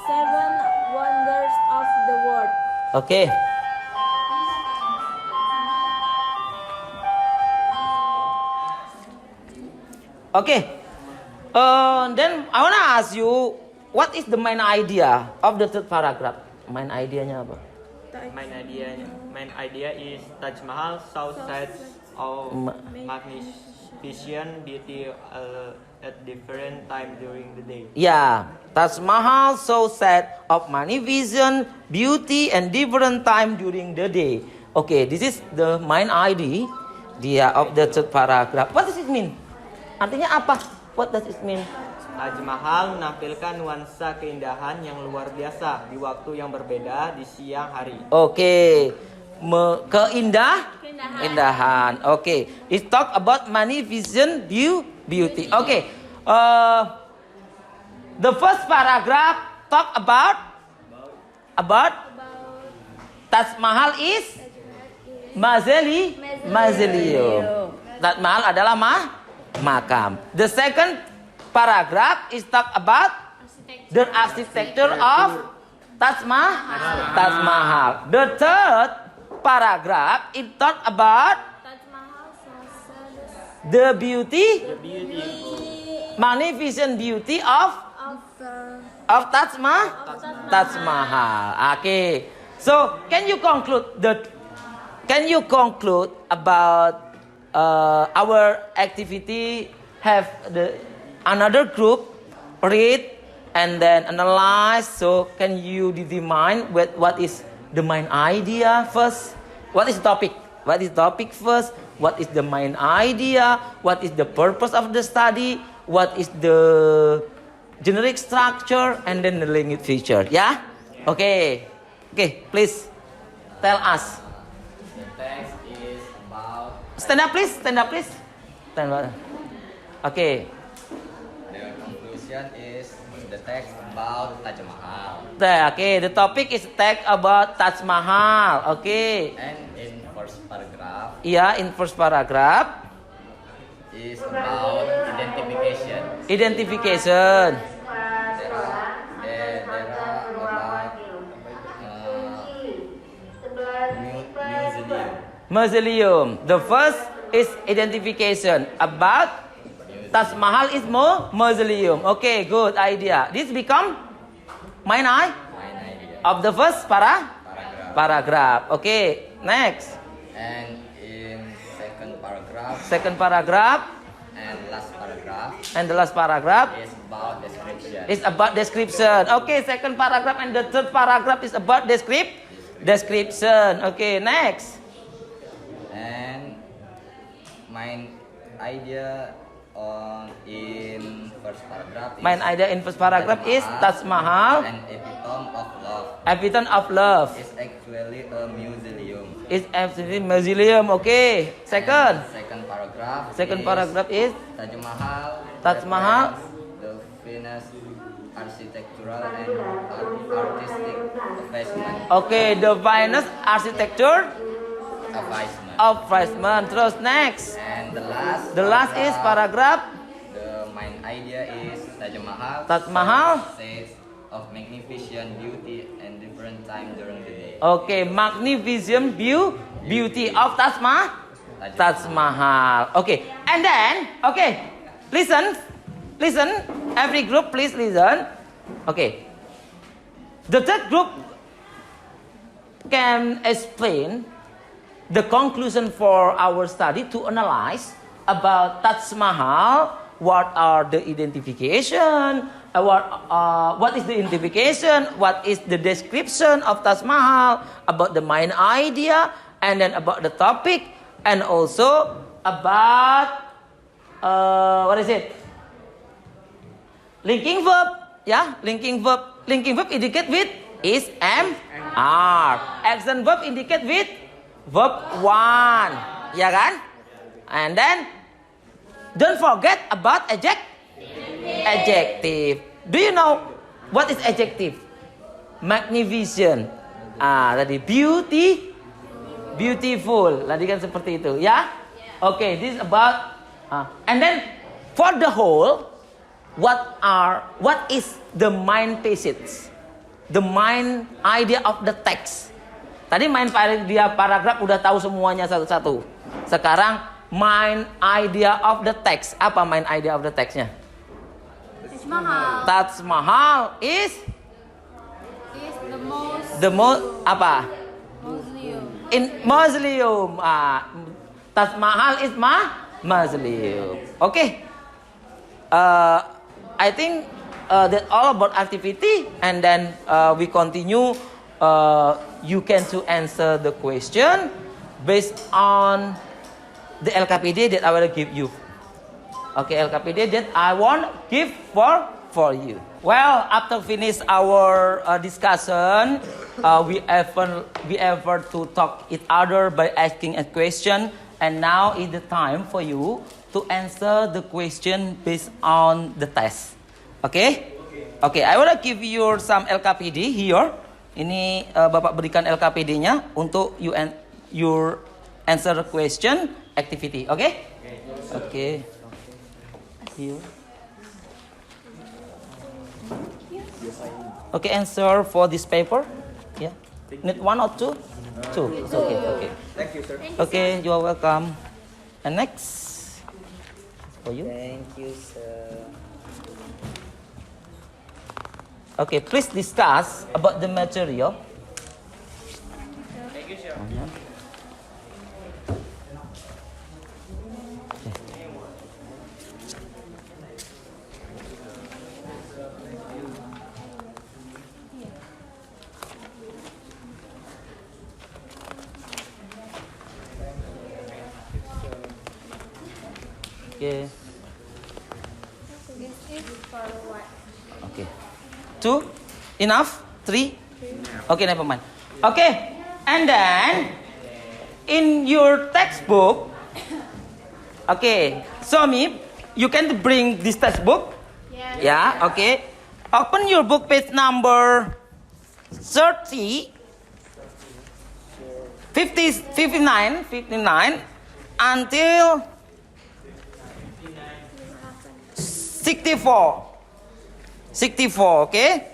7 wonders of the world. Okay. Okay. Then I wanna ask you, what is the main idea of the third paragraph? Main idenya apa? Main idea is Taj Mahal saw sights of magnificent beauty at different time during the day. Yeah, Taj Mahal saw set of magnificent beauty and different time during the day. Okay, this is the main idea of the third paragraph. What does it mean? Artinya apa? What does it mean? Taj Mahal menampilkan nuansa keindahan yang luar biasa di waktu yang berbeda di siang hari. Okay, Keindahan. Okay. It talk about magnificent beauty. Okay. The first paragraph talk about Taj Mahal is mausoleum. Taj Mahal adalah makam. The second paragraph is talk about the architecture of Taj Mahal. The third paragraph it talk about the beauty, magnificent beauty of Taj Mahal. Okay. So can you conclude about our activity? Have another group read and then analyze. So can you determine what is the main idea first? What is the topic? What is the topic first? What is the main idea? What is the purpose of the study? What is the generic structure and then the language feature? Yeah? Okay. Okay, please tell us. The text is about... Stand up please. Stand up. Okay. The conclusion is the text about Taj Mahal. Okay, the topic is text about Taj Mahal. Okay. And in first paragraph In first paragraph is about identification. Identification. There are about Mausoleum. The first is identification about Taj Mahal is mausoleum. Okay, good idea. This become main idea of the first paragraph. Okay, next. And in Second paragraph. And the last paragraph is about description. It's about description. Okay, second paragraph and the third paragraph is about description. Okay, next. And main idea in first paragraph is Taj Mahal. An epitome of love. Epitome of love. It's actually a museum. It's actually museum. Okay. Second paragraph is Taj Mahal. The finest architectural and artistic achievement. Okay, the finest architecture of Weissman. Terus next. And the last is paragraph. The main idea is Taj Mahal says of magnificent beauty and different time during the day. Okay, magnificent beauty of Taj Mahal. Okay, and then listen. Every group, please listen. Okay, the third group can explain the conclusion for our study to analyze about Taj Mahal. What are the identification? What is the identification? What is the description of Taj Mahal? About the main idea, and then about the topic, and also about linking verb. Yeah, linking verb. Linking verb indicate with is MR. Action verb indicate with verb 1. Ya kan? And then don't forget about adjective. Do you know what is adjective? Magnificent. Tadi beautiful. Tadi kan seperti itu, ya? Okay, this is about and then for the whole, what is the main passage? The main idea of the text. Tadi main idea paragraf udah tahu semuanya satu-satu. Sekarang main idea of the text. Apa main idea of the textnya? Taj Mahal is the most apa? Mausoleum. Taj Mahal is mausoleum. Okay. I think that all about activity, and then we continue. You can to answer the question based on the LKPD that I will give you. Okay, LKPD that I want give for you. Well, after finish our discussion, we ever to talk each other by asking a question, and now is the time for you to answer the question based on the test. Okay? Okay, I will give you some LKPD here. Ini Bapak berikan LKPD-nya untuk your answer the question activity. Okay? Okay. Here. Okay, answer for this paper. Yeah. Need one or two? Two. It's okay. Okay. Thank you, sir. Okay, you are welcome. And next for you. Thank you, sir. Okay, please discuss about the material. Thank you, sir. Okay. This is for what? Okay. 2 enough? 3? Okay, never mind. Okay, and then in your textbook, okay, show me. You can bring this textbook. Yes. Yeah. Okay. Open your book page number 30, 59 until 64. 64, okay?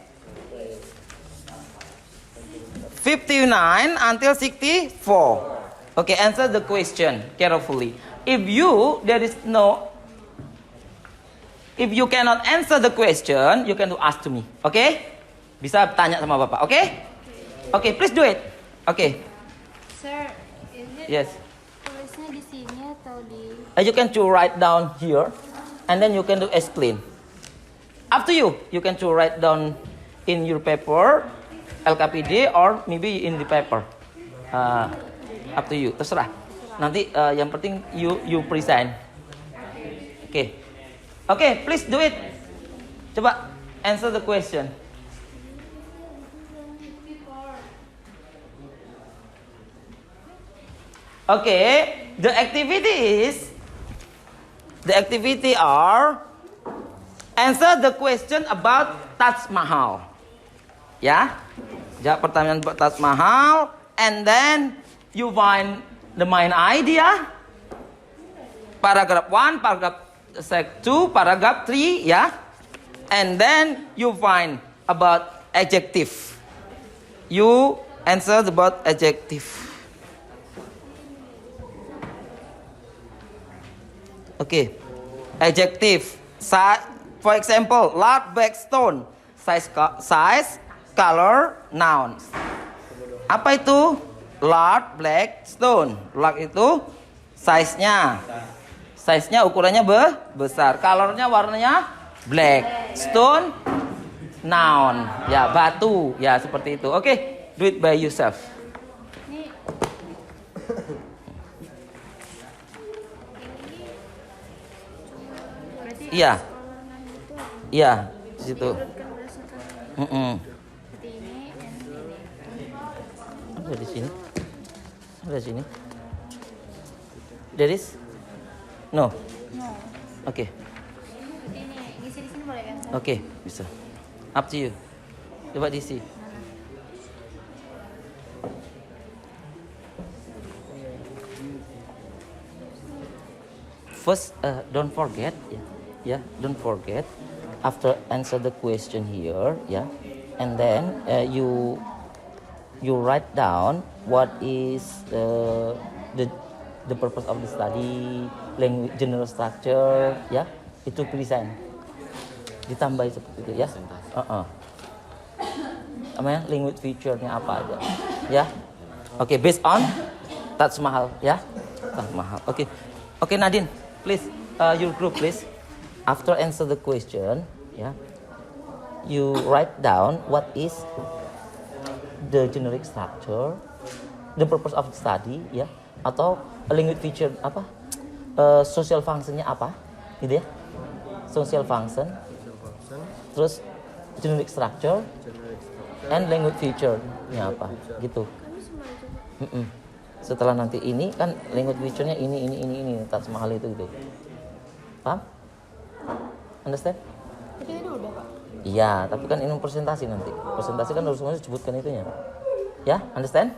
59 until 64. Okay, answer the question carefully. If you cannot answer the question, you can ask to me, okay? Bisa tanya sama Bapak, okay? Okay, please do it. Okay. Sir, is it Yes. tulisnya di sini atau di? You can to write down here, and then you can do explain. Up to you. You can to write down in your paper, LKPD, or maybe in the paper. Up to you. Terserah. Nanti yang penting you present. Okay. Okay, please do it. Coba answer the question. Okay, the activity are answer the question about Taj Mahal. Ya, jawab pertanyaan buat Taj Mahal, and then you find the main idea. Paragraph 1, paragraph 2, paragraph 3, ya. And then you find about adjective. You answer about adjective. Okay, adjective. For example, large black stone. Size, color, nouns. Apa itu? Large black stone. Large itu size-nya. Size-nya ukurannya besar. Colornya warnanya black. Stone, noun. Ya, batu. Ya, seperti itu. Okay, do it by yourself. Iya. Iya, di situ. Ada di sini. Ada di sini. There is? No. Oke. Ini isi di sini boleh kan? Oke, bisa. Up to you. Coba diisi. First, don't forget, don't forget. After answer the question here, and then you write down what is the purpose of the study, language, general structure, itu present. Ditambah seperti itu, ya. Language feature-nya apa aja, ya. Oke, based on Taj Mahal, ya. Taj Mahal. Oke, Nadine, please, your group, please. After answer the question, you write down what is the generic structure, the purpose of the study, atau language feature apa, social function-nya apa, gitu ya, social function. Terus generic structure and language feature. Ini apa? Gitu. Setelah nanti ini kan language feature-nya ini Taj Mahal itu gitu. Paham? Understand? Tapi itu udah, Pak. Iya, tapi kan ini presentasi nanti. Presentasi kan harus semuanya disebutkan itunya. Ya, understand?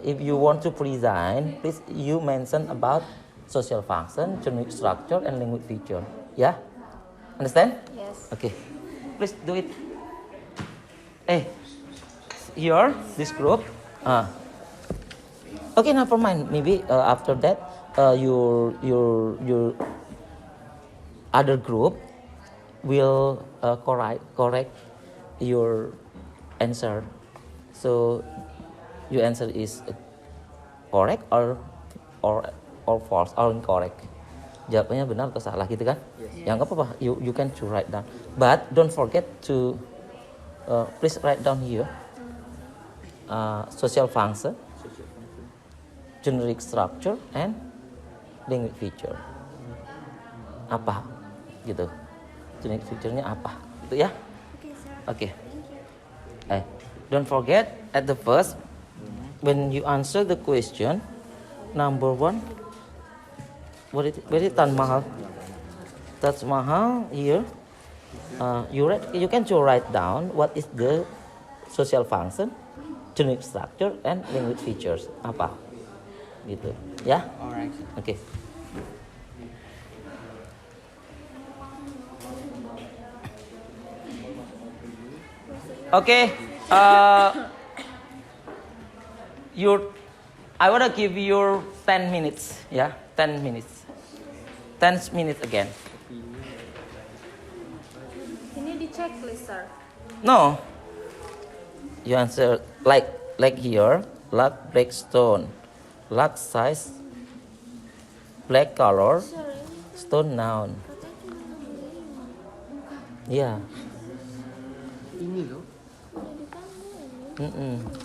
If you want to present, please you mention about social function, generic structure, and language feature. Ya, understand? Yes. Okay, please do it. Here, this group. Okay, never mind. Maybe after that, your other group will correct your answer. So your answer is correct or false or incorrect. Jawabannya benar atau salah gitu kan? Yes. Ya nggak apa-apa. You can to write down. But don't forget to please write down here social function, generic structure, and language feature. Apa? Gitu. Generic feature-nya apa? Gitu ya? Okay. Don't forget at the first, when you answer the question, number 1, where is Taj Mahal? Taj Mahal here. You can write down what is the social function, generic structure, and language features. Apa? Gitu. Ya? Alright. Okay. Okay. I want to give you 10 minutes. Yeah, 10 minutes. 10 minutes again. Ini di checklist, sir. No. You answer like here. Black stone. Large size. Black color. Stone noun. Yeah. Ini loh.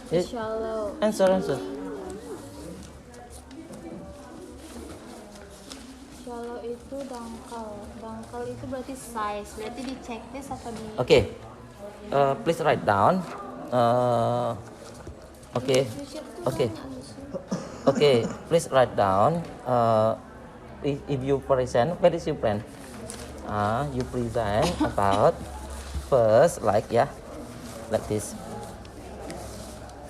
Shallow. Answer. Shallow itu dangkal. Dangkal itu berarti size. Berarti di checklist atau di... Okay. Please write down. Okay. Please write down. If you present, where is your friend? You present about first, like this.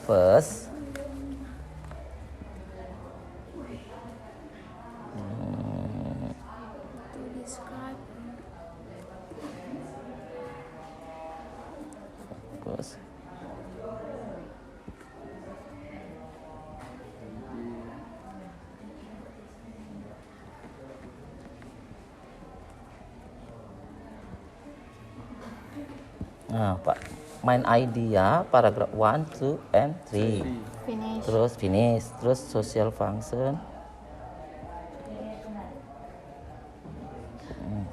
First, Pak, main idea paragraph 1, 2, and 3. Finish. Terus finish. Terus social function.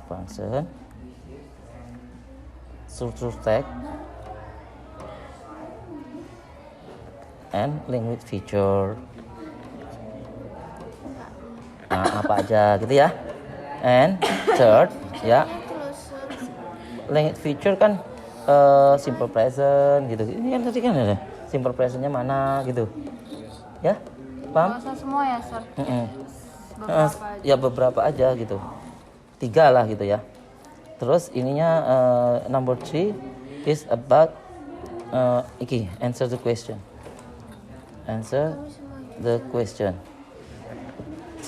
Function. Structure text. And language feature. Nah, apa aja gitu ya. And third, ya. Language feature kan simple present gitu. Ini kan tadi kan ada simple presentnya mana gitu. Ya, paham? Nggak usah semua ya, sir. Beberapa aja. Ya beberapa aja gitu. 3 lah gitu ya. Terus ininya number 3 is about answer the question. Answer the question.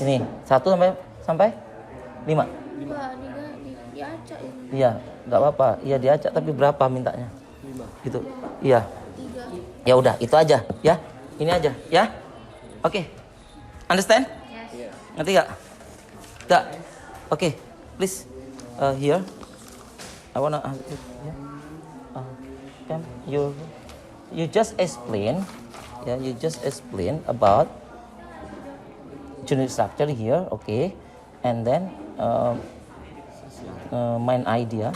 Ini 1 sampai 5. Diacak ini. Iya, nggak apa-apa. Iya diacak tapi berapa mintanya? 5. Gitu. Iya. 3. Ya udah, itu aja ya. Ini aja ya. Oke. Understand? Yes. Ngerti nggak? Nggak. Oke. Please here. I wanna ask you. Can you just explain? Yeah, you just explain about generic structure here. Okay. And then main idea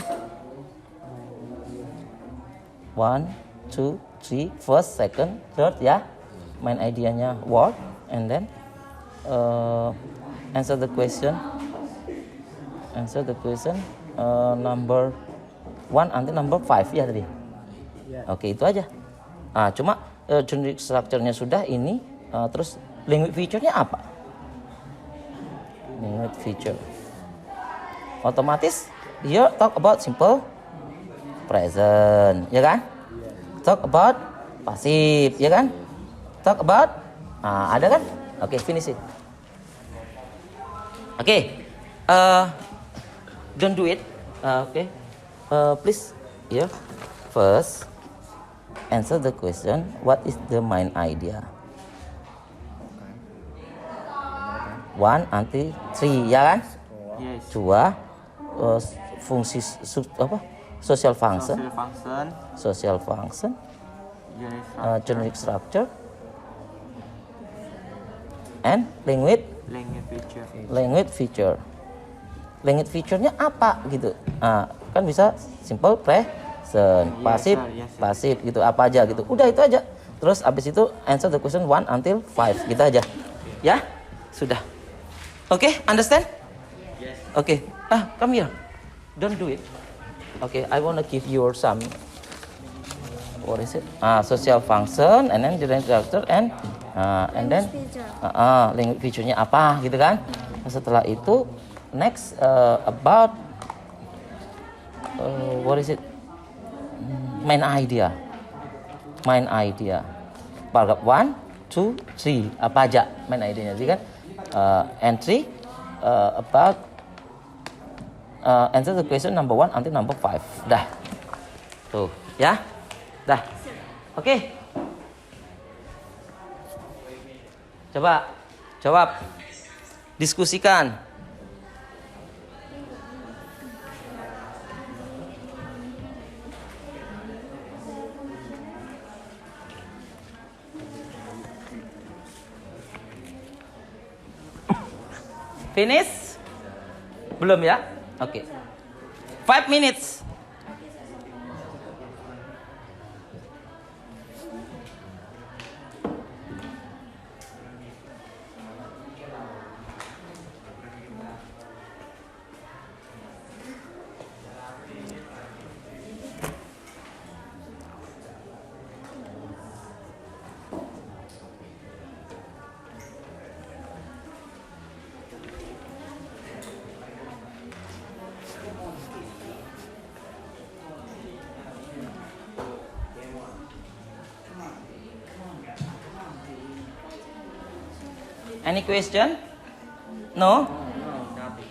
1, 2, 3, first, second, third ya. Main idenya what, and then answer the question. Number 1 until number 5 ya tadi. Oke, itu aja. Cuma generic structure-nya sudah ini, terus language feature-nya apa? Language feature. Otomatis here talk about simple present, ya kan? Talk about pasif, ya kan? Talk about ada kan? Oke, finish it. Oke. Don't do it. Okay. Please here first answer the question, what is the main idea? 1 until 3, ya kan? Yes. 2 fungsi social function. Social function. Generic structure. And language feature. Language feature-nya apa gitu? Kan bisa simple present, pasif gitu, apa aja gitu. Udah itu aja. Terus abis itu answer the question 1 until 5 gitu aja. Ya? Sudah. Oke, understand? Yes. Oke. Come here. Don't do it. Okay, I wanna give you some, what is it? Social function and then generic structure and then language feature-nya apa gitu kan? Setelah itu next about what is it? Main idea. Paragraph 1, 2, 3 apa aja main idenya sih kan? Entry about answer the question number 1 until number 5. Dah. Tuh, ya. Dah. Oke. Coba jawab. Diskusikan. Finish? Belum ya? Oke. 5 minutes. Any question? No?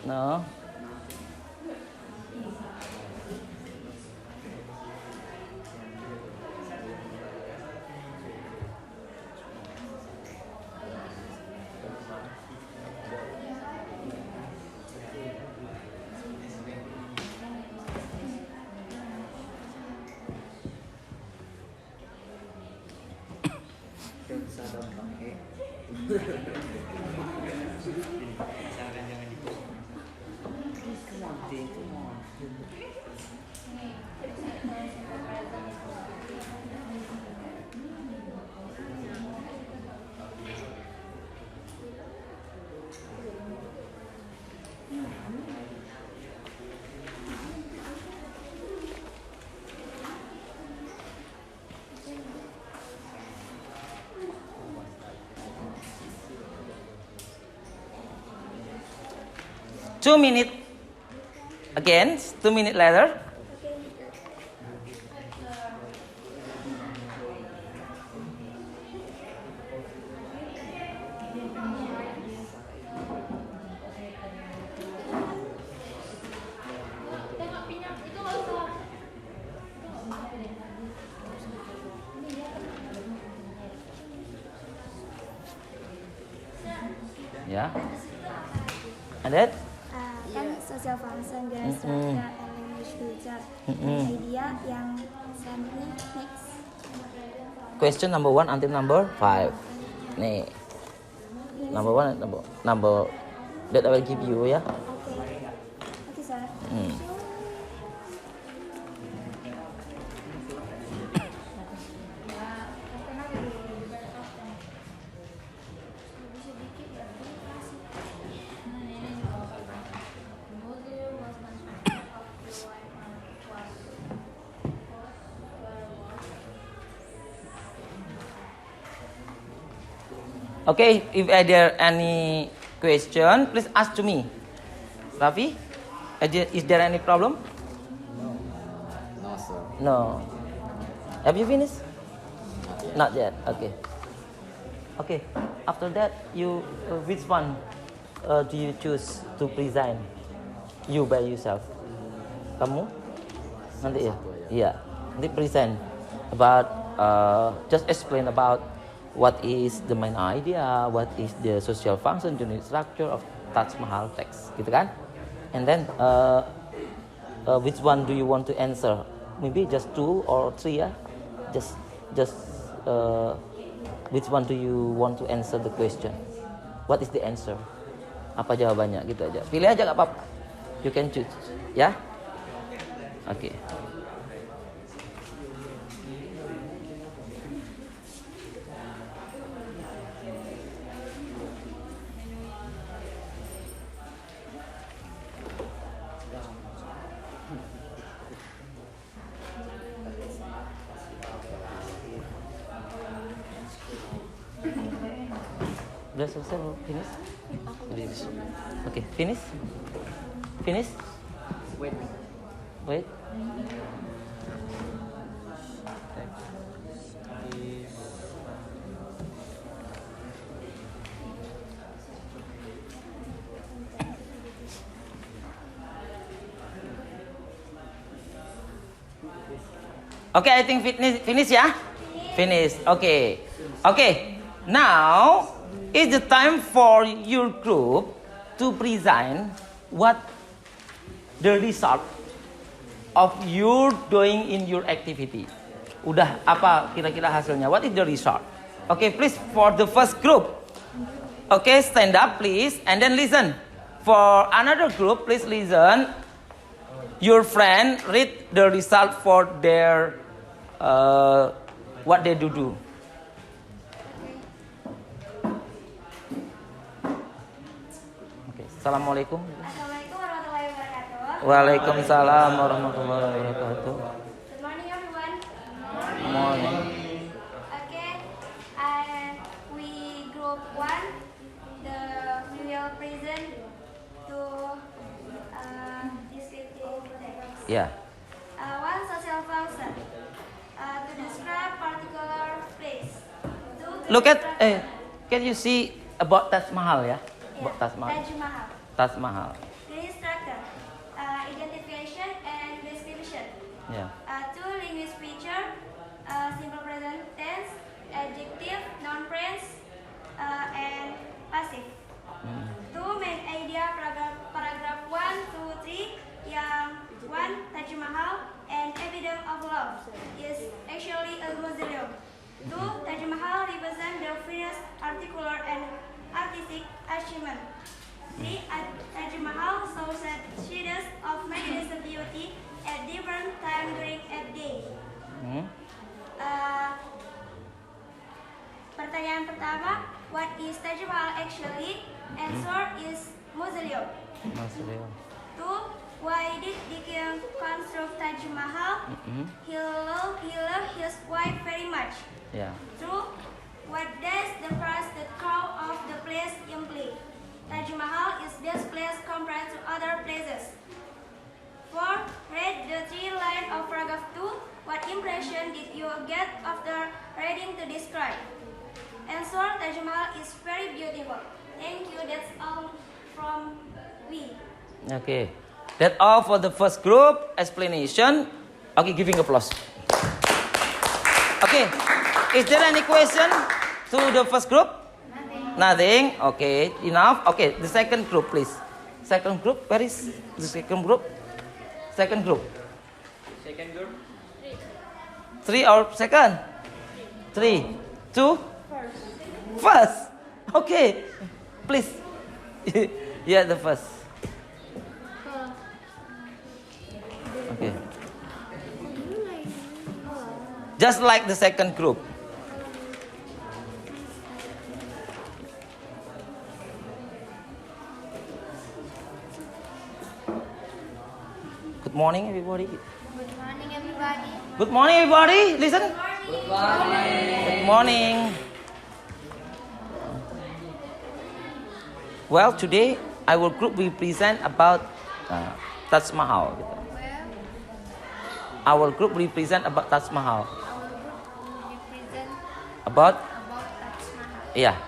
No. Two minutes. Again, 2 minutes later. Ya. And that? Kan social function, generic structure, and language feature. Idea yang next. Question number 1 until number 5. Nih. Number 1 number that I will give you ya. Okay, sir. Okay, if there any question, please ask to me. Rafi, is there any problem? No, sir. No. Have you finished? Not yet. Okay. Okay. After that, you which one do you choose to present? You by yourself. Kamu? Nanti ya? Iya. Nanti present about just explain about what is the main idea, what is the social function, unit structure of Taj Mahal text, gitu kan? And then which one do you want to answer? Maybe just 2 or 3 ya. Just which one do you want to answer the question? What is the answer? Apa jawabannya gitu aja. Pilih aja gak apa-apa. You can choose. Ya? Oke. Udah selesai belum? Finish? Oke, finish? Finish? Wait. Okay, I think finish ya? Finish. Okay. Okay. Now is the time for your group to present what the result of you doing in your activity. Udah apa kira-kira hasilnya? What is the result? Okay, please for the first group. Okay, stand up please and then listen. For another group, please listen. Your friend read the result for their what they do. Okay, Assalamualaikum. Assalamualaikum warahmatullahi wabarakatuh. Waalaikumsalam warahmatullahi wabarakatuh. Good morning everyone. Morning. Okay, we group 1, we will present to descriptive text. Yeah. One social function to describe particular place. Look at can you see about Taj Mahal ya? About Taj Mahal. Taj Mahal. Taj Mahal. Three structure, identification and description. Yeah. 2 linguist feature, simple present tense, adjective, noun phrase, and passive. 2 main idea, paragraph 1, 2, 3, yang 1, Taj Mahal and evidence of love is actually a mausoleum. 2, Taj Mahal represents the finest articular and artistic achievement. 3, Taj Mahal shows shades of magnificent beauty at different times during a day. Pertanyaan pertama, what is Taj Mahal actually? Answer is mausoleum. Mausoleum. 2, why did the king construct Taj Mahal? He loved his wife very much. Yeah. 2, what does the first crown of the place imply? Taj Mahal is this place compared to other places. 4, read the 3 lines of paragraph 2. What impression did you get after reading to describe? Answer, Taj Mahal is very beautiful. Thank you, that's all from me. Okay. That's all for the first group explanation. Okay, giving applause. Okay. Is there any question to the first group? Nothing. Okay, enough. Okay, the second group, please. Second group, where is the second group? Second group. Second group. 3 or second? 3, 2? First. Okay. Please. Yeah, the first. Okay. Just like the second group. Good morning, everybody. Good morning, everybody. Good morning, everybody. Listen. Good morning. Good morning. Well, today I will group represent about Taj Mahal. Gitu. Our group represent about Taj Mahal. About Taj Mahal. Yeah.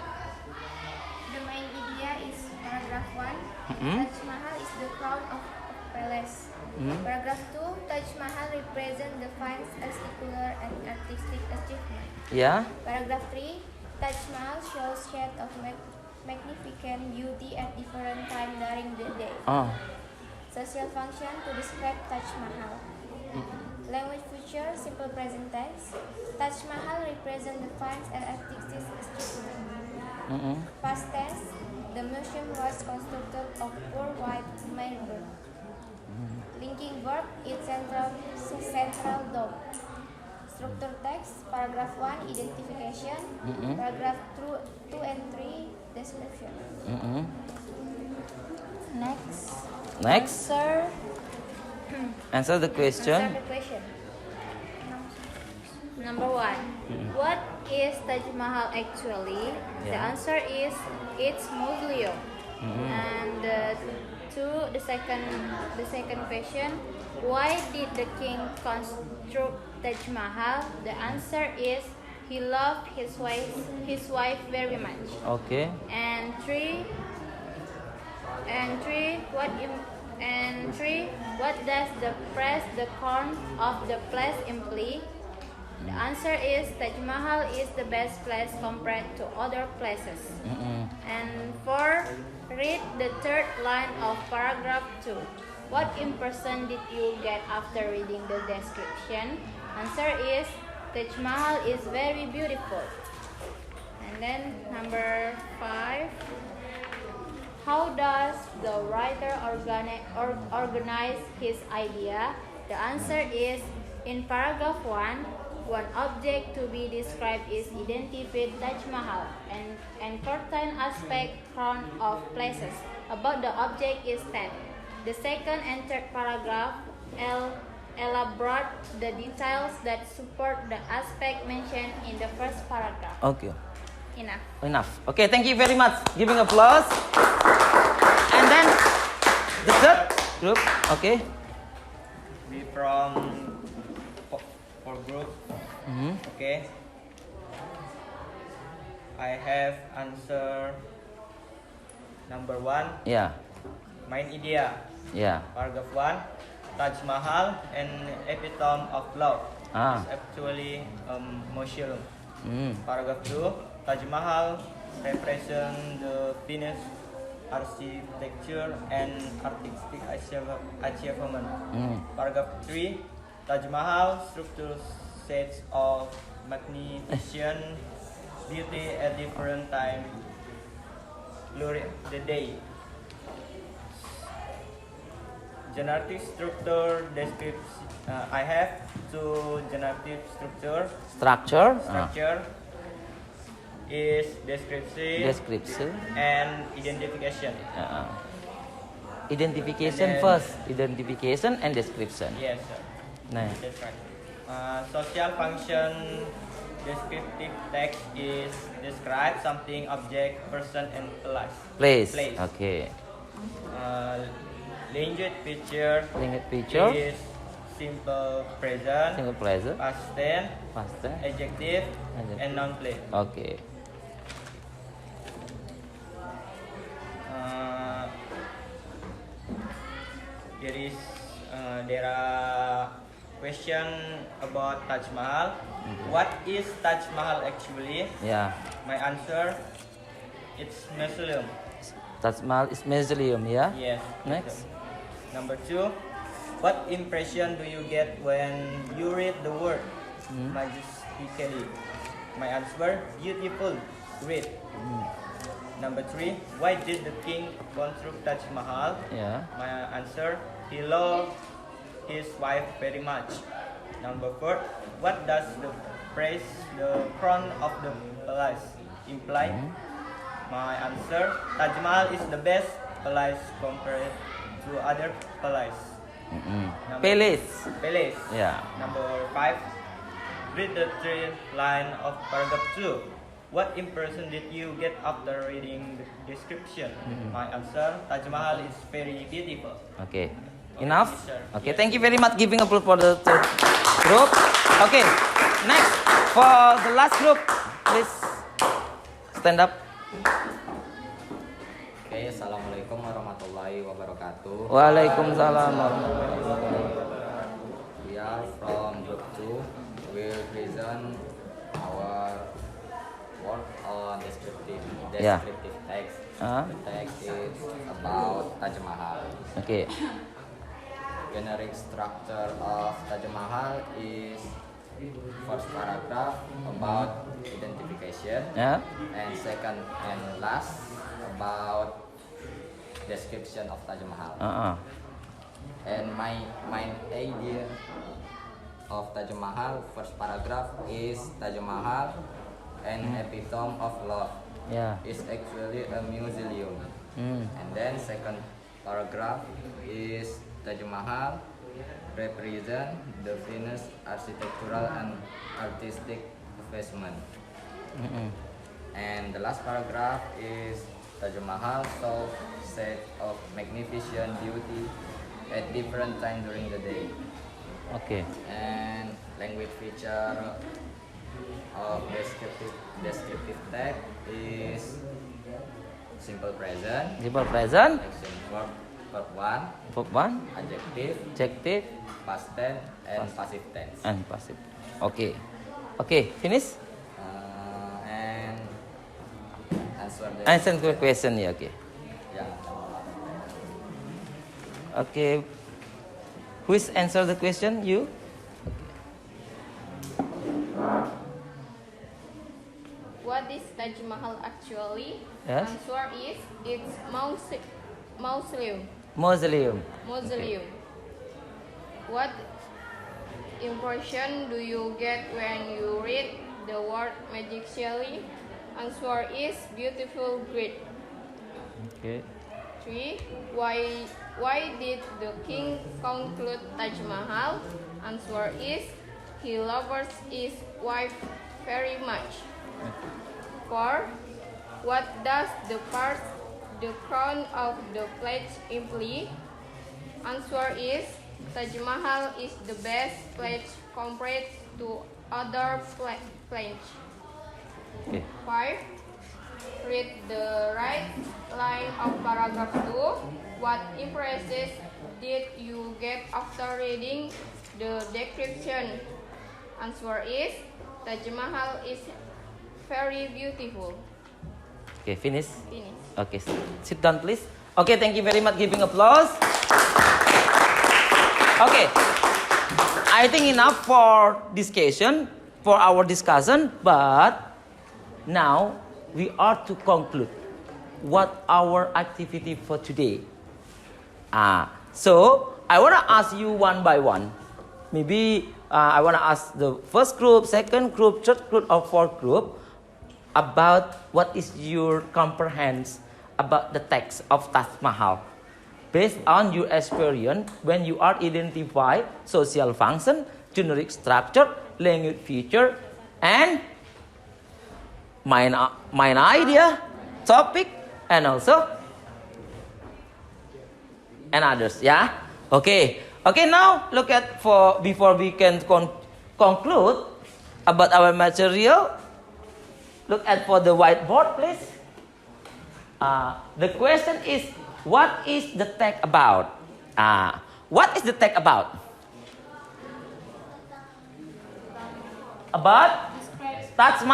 The main idea is paragraph 1. Mm-hmm. Taj Mahal is the crown of a palace. Mm-hmm. Paragraph 2. Taj Mahal represents the finest architectural and artistic achievement. Yeah. Paragraph 3. Taj Mahal shows shades of magnificent beauty at different times during the day. Social function to describe Taj Mahal. Language feature, simple present tense. Taj Mahal represents the finest and artistic achievement. Past tense, the museum was constructed of pure white marble. Linking verb is central dome. Structure text, paragraph 1, identification. Paragraph 2 and 3, description. Next. Answer the question. Answer the question. Number 1. What is Taj Mahal actually? The Yeah. answer is it's mausoleum. And the second question, why did the king construct Taj Mahal? The answer is he loved his wife very much. Okay. And three, what does the crown of the place imply? The answer is Taj Mahal is the best place compared to other places. And 4, read the third line of paragraph 2. What impression did you get after reading the description? Answer is Taj Mahal is very beautiful. And then number 5. How does the writer organize his idea? The answer is in paragraph 1. One object to be described is identified Taj Mahal and certain aspect crown of places about the object is that. The second and third paragraph elaborate the details that support the aspect mentioned in the first paragraph. Okay. Enough. Okay, thank you very much. Giving applause. And then the third group. Okay. We from for group. Okay. I have answer number 1. Yeah. Main idea. Yeah. Paragraph 1. Taj Mahal, an epitome of love. It's actually a museum. Paragraph 2. Taj Mahal represents the finest architecture and artistic achievement. Paragraph 3. Taj Mahal structure sets of magnificent beauty at different times during the day. Generative structure description. I have 2 generative structure. Structure is description and identification. Identification first. Identification and description. Yes, sir. Nah. That's right. Social function descriptive text is describe something, object, person, and place. Okay. Language feature is simple present, past tense, adjective, and noun place. Okay. There are question about Taj Mahal. What is Taj Mahal actually? Yeah. My answer, it's mausoleum. Taj Mahal is mausoleum, yeah? Yes. Next. Number 2, what impression do you get when you read the word majestically? My answer, beautiful, great. Number 3, why did the king construct Taj Mahal? Yeah. My answer, he loved his wife very much. Number 4, what does the phrase the crown of the palace imply? My answer, Taj Mahal is the best palace compared to other palace. Palace. Yeah. Number 5, read the third line of paragraph 2. What impression did you get after reading the description? My answer, Taj Mahal is very beautiful. Okay. Enough? Sir. Okay, thank you very much giving applause for the third group. Okay, next for the last group, please stand up. Okay, assalamualaikum warahmatullahi wabarakatuh. Waalaikumsalam warahmatullahi wabarakatuh. We are from group 2. We will present our work on descriptive Yeah. text. Ah. The text is about Taj Mahal. Okay. Generic structure of Taj Mahal is first paragraph about identification, Yeah. and second and last about description of Taj Mahal. And my idea of Taj Mahal, first paragraph is Taj Mahal, an epitome of love. Yeah. It's actually a museum. Hmm. And then second paragraph is Taj Mahal represent the finest architectural and artistic achievement. And the last paragraph is Taj Mahal shows set of magnificent beauty at different times during the day. Okay. And language feature of descriptive text is simple present, Simple present. action verb 1, Verb 1. adjective, Adjective past tense, and passive tense. and passive. Okay. Okay. Finish. And answer the Answer the question. Yeah. Okay. Yeah. Okay. Who is answer the question? You. What is Taj Mahal actually? Yes. Answer is it's mausoleum. Mausoleum. Mausoleum. What impression do you get when you read the word magically? Answer is beautiful, great. Okay. 3. Why did the king conclude Taj Mahal? Answer is he loves his wife very much. 4. What does the crown of the pledge imply? Answer is Taj Mahal is the best pledge compared to other pledge. Okay. 5. Read the right line of paragraph 2. What impressions did you get after reading the description? Answer is Taj Mahal is very beautiful. Okay. Finish. Finish. Okay. Sit down, please. Okay. Thank you very much. Giving applause. Okay. I think enough for discussion, for our discussion. But now we are to conclude what our activity for today. So I want to ask you one by one. Maybe I want to ask the first group, second group, third group, or fourth group about what is your comprehension about the text of Taj Mahal based on your experience when you are identify social function, generic structure, language feature, and main idea, topic, and also and others. Yeah. Okay. Okay. Now look at before we can conclude about our material. Look at for the whiteboard, please. The question is, what is the text about? What is the text about? About Taj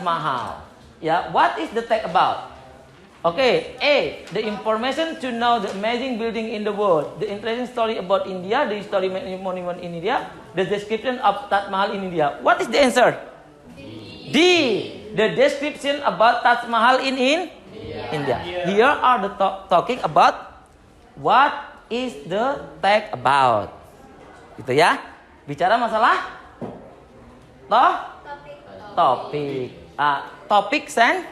Mahal. Yeah. What is the text about? Okay. A. The information to know the amazing building in the world. The interesting story about India. The historic monument in India. The description of Taj Mahal in India. What is the answer? D. The description about Taj Mahal in India. Here are the talking about what is the text about. Gitu ya. Bicara masalah topik. Topic and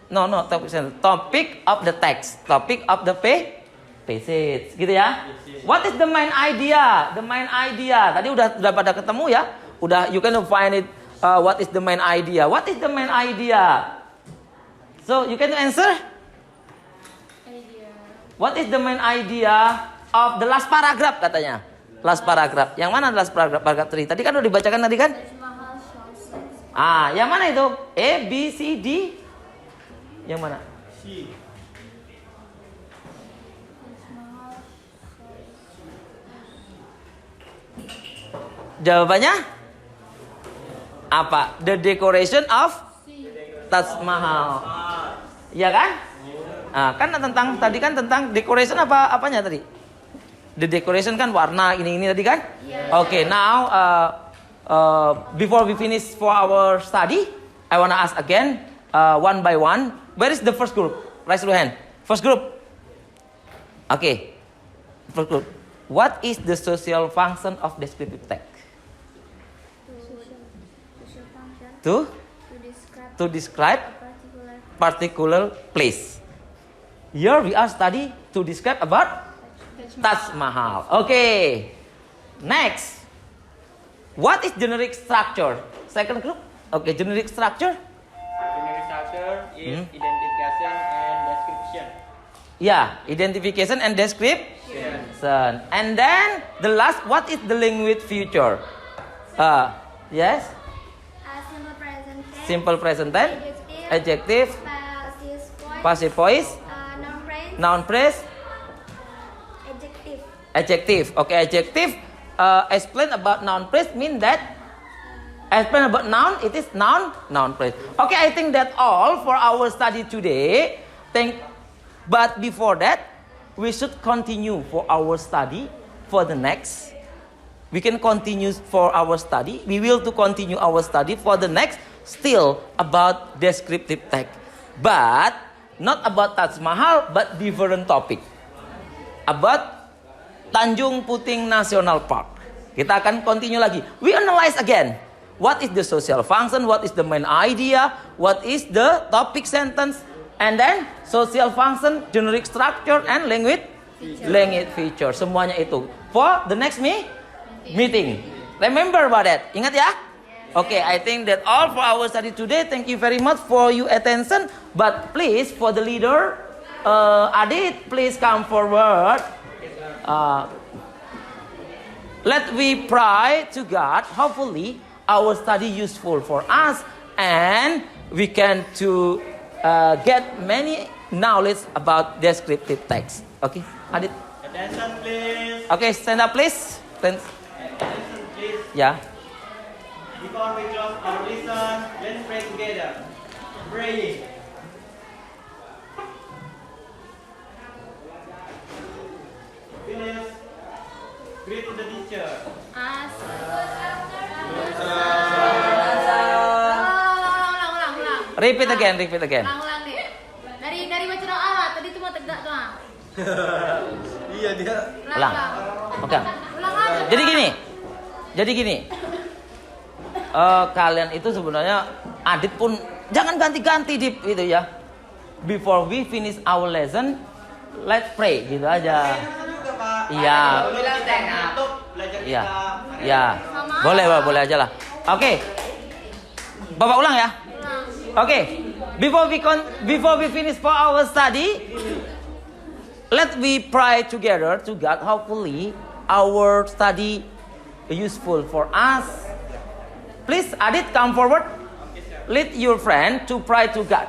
no topic and topic of the text. Topic of the passage. Gitu ya. What is the main idea? The main idea. Tadi udah pada ketemu ya. You can find it what is the main idea? What is the main idea? So you can answer? What is the main idea of the last paragraph katanya? Last paragraph. Yang mana last paragraph? Paragraph 3. Tadi kan udah dibacakan tadi kan? Yang mana itu? A, B, C, D? Yang mana? C. Jawabannya apa? The decoration of Taj Mahal. Iya kan? Kan tadi kan tentang decoration apanya tadi? The decoration kan warna ini tadi kan? Okay, now before we finish for our study, I wanna ask again one by one. Where is the first group? Raise your hand. First group. Okay. First group. What is the social function of descriptive text? To describe particular place. Here we are study to describe about Taj Mahal. Okay. Next. What is generic structure? Second group. Okay, generic structure. Generic structure is identification and description. Yeah, identification and description. And then the last, what is the language feature? Yes. Simple present tense, adjective, passive voice, noun phrase, adjective. Okay, adjective. Explain about noun phrase mean that explain about noun, it is noun phrase. Okay, I think that all for our study today. But before that, we should continue for our study for the next. We can continue for our study. We will to continue our study for the next. Still about descriptive text, but not about Taj Mahal, but different topic. About Tanjung Puting National Park. Kita akan continue lagi. We analyze again. What is the social function? What is the main idea? What is the topic sentence? And then social function, generic structure, and language feature. Semuanya itu. For the next meeting. Remember about that. Ingat ya? Okay, I think that all for our study today. Thank you very much for your attention. But please, for the leader, Adit, please come forward. Let we pray to God. Hopefully, our study useful for us, and we can to get many knowledge about descriptive text. Okay, Adit. Attention, please. Okay, stand up, please. Attention, please. Yeah. Before we close our lesson, let's pray together. Praying. Finish. Greet to the teacher. Ulang. Repeat again. Ulang deh. Dari baca doa lah. Tadi cuma tegak doang. Iya dia. Ulang. Oke. Ulang aja. Jadi gini. Kalian itu sebenarnya Adit pun jangan ganti-ganti Dip gitu ya. Before we finish our lesson, let's pray gitu aja. Iya. Iya. Boleh aja lah. Oke. Bapak ulang ya. Oke. Before we finish for our study, let we pray together to God. Hopefully our study useful for us. Please, Adit, come forward. Lead your friend to pray to God.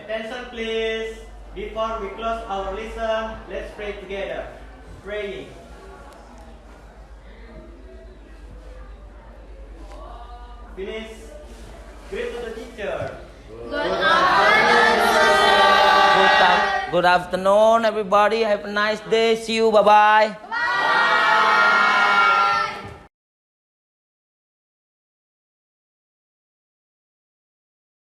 Attention, please. Before we close our lesson, let's pray together. Praying. Finish. Greet to the teacher. Good afternoon, everybody. Have a nice day. See you. Bye-bye.